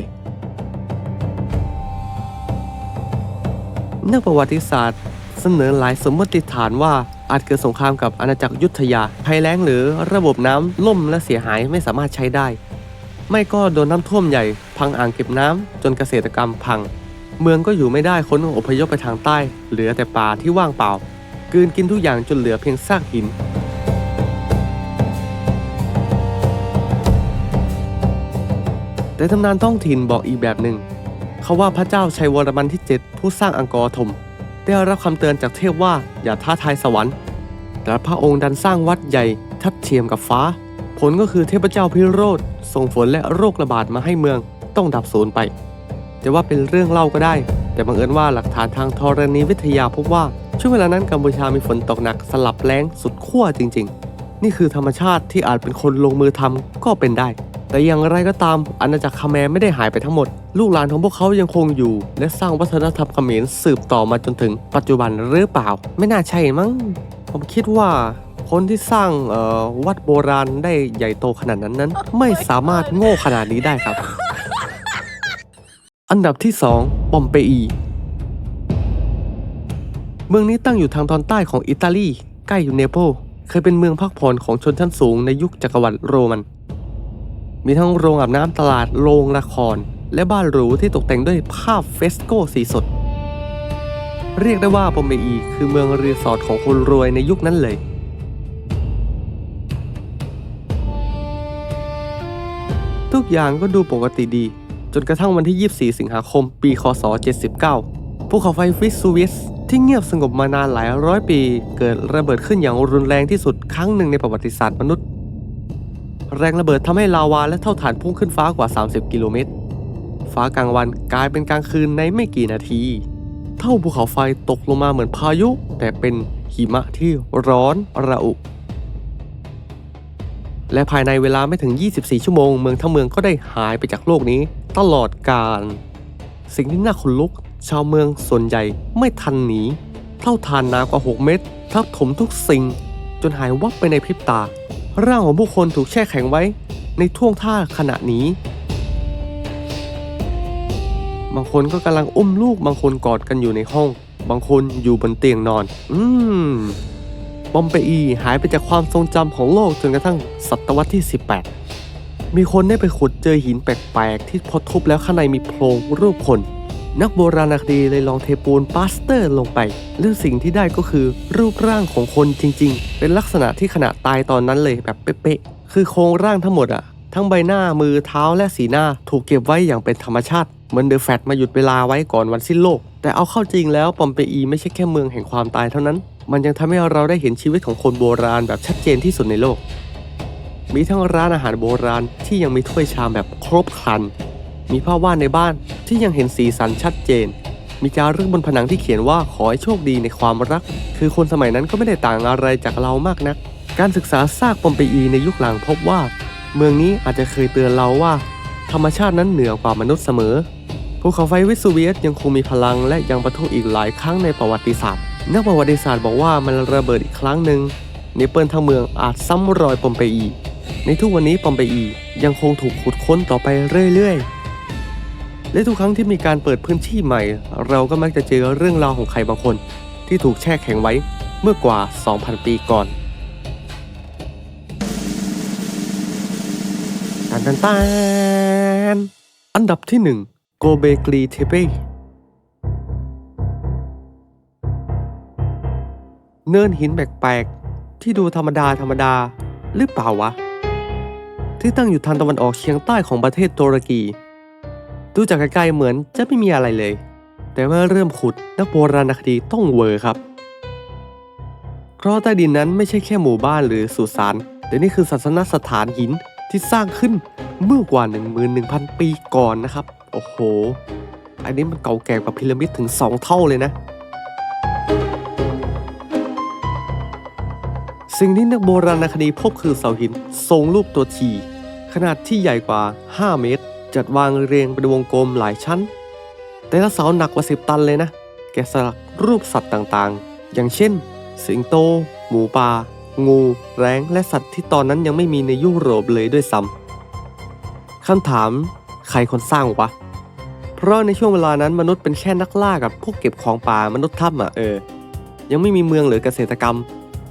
นักประวัติศาสตร์เสนอหลายสมมติฐานว่าอาจเกิดสงครามกับอาณาจักรยุทธยาภัยแล้งหรือระบบน้ำล่มและเสียหายไม่สามารถใช้ได้ไม่ก็โดนน้ำท่วมใหญ่พังอ่างเก็บน้ำจนเกษตรกรรมพังเมืองก็อยู่ไม่ได้คนอพยพไปทางใต้เหลือแต่ป่าที่ว่างเปล่ากลืนกินทุกอย่างจนเหลือเพียงซากหินแต่ตำนานท้องถิ่นบอกอีกแบบหนึ่งเขาว่าพระเจ้าชัยวรมันที่ 7ผู้สร้างอังกอร์ถมได้รับคำเตือนจากเทพว่าอย่าท้าทายสวรรค์แต่พระองค์ดันสร้างวัดใหญ่ทัดเทียมกับฟ้าผลก็คือเทพเจ้าพิโรธส่งฝนและโรคระบาดมาให้เมืองต้องดับสูญไปจะว่าเป็นเรื่องเล่าก็ได้แต่บังเอิญว่าหลักฐานทางธรณีวิทยาพบว่าช่วงเวลานั้นกัมพูชามีฝนตกหนักสลับแล้งสุดขั้วจริงๆนี่คือธรรมชาติที่อาจเป็นคนลงมือทำก็เป็นได้แต่อย่างไรก็ตามอาณาจักรคาแมร์ไม่ได้หายไปทั้งหมดลูกหลานของพวกเขายังคงอยู่และสร้างวัฒนธรรมเขมรสืบต่อมาจนถึงปัจจุบันหรือเปล่าไม่น่าใช่มั้งผมคิดว่าคนที่สร้างวัดโบราณได้ใหญ่โตขนาดนั้นไม่สามารถโง่ขนาดนี้ได้ครับ อันดับที่ 2 ปอมเปอีเมืองนี้ตั้งอยู่ทางตอนใต้ของอิตาลีใกล้อยู่เนเปิลเคยเป็นเมืองพักผ่อนของชนชั้นสูงในยุคจักรวรรดิโรมันมีทั้งโรงอาบน้ำตลาดโรงละครและบ้านหรูที่ตกแต่งด้วยภาพเฟสโกสีสดเรียกได้ว่าปอมเปอีคือเมืองรีสอร์ทของคนรวยในยุคนั้นเลยทุกอย่างก็ดูปกติดีจนกระทั่งวันที่ 24 สิงหาคม ปี คศ 79 ภูเขาไฟวิสซูเวียสที่เงียบสงบมานานหลายร้อยปีเกิดระเบิดขึ้นอย่างรุนแรงที่สุดครั้งหนึ่งในประวัติศาสตร์มนุษย์แรงระเบิดทำให้ลาวาและเท่าฐานพุ่งขึ้นฟ้ากว่า 30 กิโลเมตรฟ้ากลางวันกลายเป็นกลางคืนในไม่กี่นาทีเท่าภูเขาไฟตกลงมาเหมือนพายุแต่เป็นหิมะที่ร้อนระอุและภายในเวลาไม่ถึง 24 ชั่วโมงเมืองทั้งเมืองก็ได้หายไปจากโลกนี้ตลอดกาลสิ่งที่น่าขนลุกชาวเมืองส่วนใหญ่ไม่ทันหนีเท่าฐานหนากว่า 6 เมตรทับถมทุกสิ่งจนหายวับไปในพริบตา ร่างของผู้คนถูกแช่แข็งไว้ในท่วงท่าขณะนี้บางคนก็กำลังอุ้มลูกบางคนกอดกันอยู่ในห้องบางคนอยู่บนเตียงนอนปอมเปอีหายไปจากความทรงจำของโลกจนกระทั่งศตวรรษที่ 18มีคนได้ไปขุดเจอหินแปลกๆที่พอทุบแล้วข้างในมีโพรงรูปคนนักโบราณคดีเลยลองเทปูนปาสเตอร์ลงไปและสิ่งที่ได้ก็คือรูปร่างของคนจริงๆเป็นลักษณะที่ขณะตายตอนนั้นเลยแบบเป๊ะๆคือโครงร่างทั้งหมดอะทั้งใบหน้ามือเท้าและสีหน้าถูกเก็บไว้อย่างเป็นธรรมชาติเหมือนเดอะแฟตมาหยุดเวลาไว้ก่อนวันสิ้นโลกแต่เอาเข้าจริงแล้วปอมเปอีไม่ใช่แค่เมืองแห่งความตายเท่านั้นมันยังทำให้เราได้เห็นชีวิตของคนโบราณแบบชัดเจนที่สุดในโลกมีทั้งร้านอาหารโบราณที่ยังมีถ้วยชามแบบครบครันมีภาพวาดในบ้านที่ยังเห็นสีสันชัดเจนมีจารึกบนผนังที่เขียนว่าขอให้โชคดีในความรักคือคนสมัยนั้นก็ไม่ได้ต่างอะไรจากเรามากนักการศึกษาซากปอมเปอีในยุคหลังพบว่าเมืองนี้อาจจะเคยเตือนเราว่าธรรมชาตินั้นเหนือกว่ามนุษย์เสมอภูเขาไฟวิสูเวียสยังคงมีพลังและยังปะทุอีกหลายครั้งในประวัติศาสตร์นักประวัติศาสตร์บอกว่ามันระเบิดอีกครั้งหนึ่งเนเปิลทั้งเมืองอาจซ้ำรอยปอมเปอีในทุกวันนี้ปอมเปอียังคงถูกขุดค้นต่อไปเรื่อยๆและทุกครั้งที่มีการเปิดพื้นที่ใหม่เราก็มักจะเจอเรื่องราวของใครบางคนที่ถูกแช่แข็งไว้เมื่อกว่า 2,000 ปีก่อนอันดับที่ 1 โกเบกลีเทเปเนินหินแปลกๆที่ดูธรรมดาหรือเปล่าวะที่ตั้งอยู่ทางตะวันออกเฉียงใต้ของประเทศตุรกีดูจากไกลๆเหมือนจะไม่มีอะไรเลยแต่เมื่อเริ่มขุดนักโบราณคดีต้องเวอร์ครับเพราะใต้ดินนั้นไม่ใช่แค่หมู่บ้านหรือสุสานแต่นี่คือศาสนสถานหินที่สร้างขึ้นเมื่อกว่า 11,000 ปีก่อนนะครับโอ้โหอันนี้มันเก่าแก่กว่าพีระมิดถึง2 เท่าเลยนะสิ่งที่นักโบราณคดีพบคือเสาหินทรงรูปตัวทีขนาดที่ใหญ่กว่า 5 เมตรจัดวางเรียงเป็นวงกลมหลายชั้นแต่ละเสาหนักกว่า 10 ตันเลยนะแกะสลักรูปสัตว์ต่างๆอย่างเช่นสิงโตหมูป่างูแร้งและสัตว์ที่ตอนนั้นยังไม่มีในยุโรปเลยด้วยซ้ำคำถามใครคนสร้างวะเพราะในช่วงเวลานั้นมนุษย์เป็นแค่นักล่ากับพวกเก็บของป่ามนุษย์ถ้ำยังไม่มีเมืองหรือเกษตรกรรม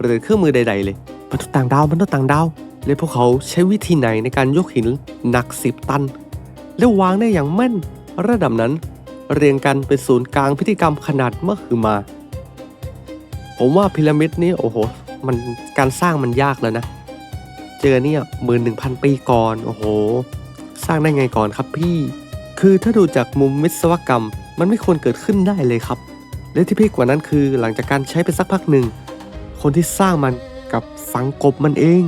หรือเครื่องมือใดๆเลยมนุษย์ต่างดาวและพวกเขาใช้วิธีไหนในการยกหินหนัก10 ตันแล้ววางได้อย่างแม่นระดับนั้นเรียงกันเป็นศูนย์กลางพิธีกรรมขนาดมหึมาผมว่าพีระมิดนี้โอ้โหมันการสร้างมันยากแล้วนะเจอเนี่ย11,000 ปีก่อนโอ้โหสร้างได้ไงก่อนครับพี่คือถ้าดูจากมุมวิศวกรรมมันไม่ควรเกิดขึ้นได้เลยครับและที่พีคกว่านั้นคือหลังจากการใช้ไปสักพักหนึ่งคนที่สร้างมันกับฝังกบมันเอง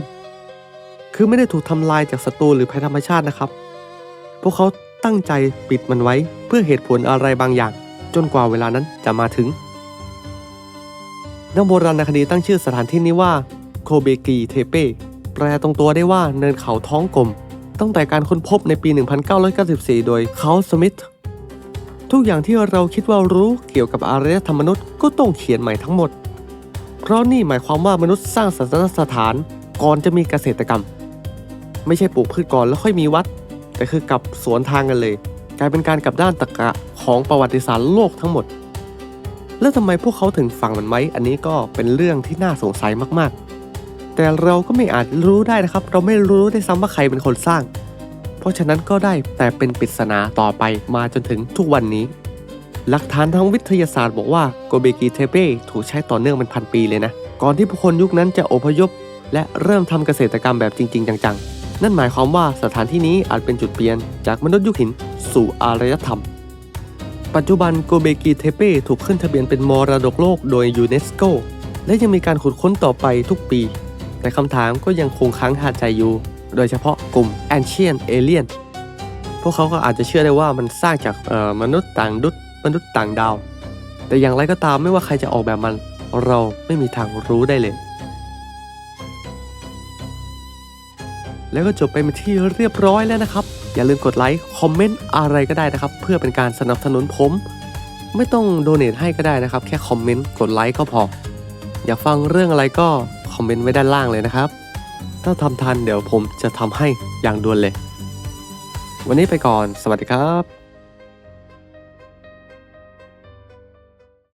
คือไม่ได้ถูกทำลายจากศัตรูหรือภัยธรรมชาตินะครับพวกเขาตั้งใจปิดมันไว้เพื่อเหตุผลอะไรบางอย่างจนกว่าเวลานั้นจะมาถึงนักโบราณคดีตั้งชื่อสถานที่นี้ว่าโคเบกีเทเปแปลตรงตัวได้ว่าเนินเขาท้องกลมตั้งแต่การค้นพบในปี 1994 โดยคาร์ล สมิธทุกอย่างที่เราคิดว่ารู้เกี่ยวกับอารยธรรมมนุษย์ก็ต้องเขียนใหม่ทั้งหมดเพราะนี่หมายความว่ามนุษย์สร้างศาสนสถานก่อนจะมีเกษตรกรรมไม่ใช่ปลูกพืชก่อนแล้วค่อยมีวัดแต่คือกลับสวนทางกันเลยกลายเป็นการกลับด้านตรรกะของประวัติศาสตร์โลกทั้งหมดแล้วทำไมพวกเขาถึงฝังมันไว้อันนี้ก็เป็นเรื่องที่น่าสงสัยมากๆแต่เราก็ไม่อาจรู้ได้นะครับเราไม่รู้ได้ซ้ำว่าใครเป็นคนสร้างเพราะฉะนั้นก็ได้แต่เป็นปริศนาต่อไปมาจนถึงทุกวันนี้หลักฐานทางวิทยาศาสตร์บอกว่าโกเบกีเทเปถูกใช้ต่อเนื่องเป็น1,000 ปีเลยนะก่อนที่ผู้คนยุคนั้นจะอพยพและเริ่มทำเกษตรกรรมแบบจริงๆจังๆนั่นหมายความว่าสถานที่นี้อาจเป็นจุดเปลี่ยนจากมนุษย์ยุคหินสู่อารยธรรมปัจจุบันโกเบกีเทเปถูกขึ้นทะเบียนเป็นมรดกโลกโดยยูเนสโกและยังมีการขุดค้นต่อไปทุกปีแต่คำถามก็ยังคงค้างคาใจอยู่โดยเฉพาะกลุ่ม Ancient Alien พวกเขาก็อาจจะเชื่อได้ว่ามันสร้างจากมนุษย์ต่างดาวแต่อย่างไรก็ตามไม่ว่าใครจะออกแบบมันเราไม่มีทางรู้ได้เลยแล้วก็จบไปเป็นที่เรียบร้อยแล้วนะครับอย่าลืมกดไลค์คอมเมนต์อะไรก็ได้นะครับเพื่อเป็นการสนับสนุนผมไม่ต้องโดเนทให้ก็ได้นะครับแค่คอมเมนต์กดไลค์ก็พออยากฟังเรื่องอะไรก็คอมเมนต์ไว้ด้านล่างเลยนะครับ ถ้าทำทันเดี๋ยวผมจะทำให้อย่างด่วนเลย วันนี้ไปก่อน สวัสดีครับ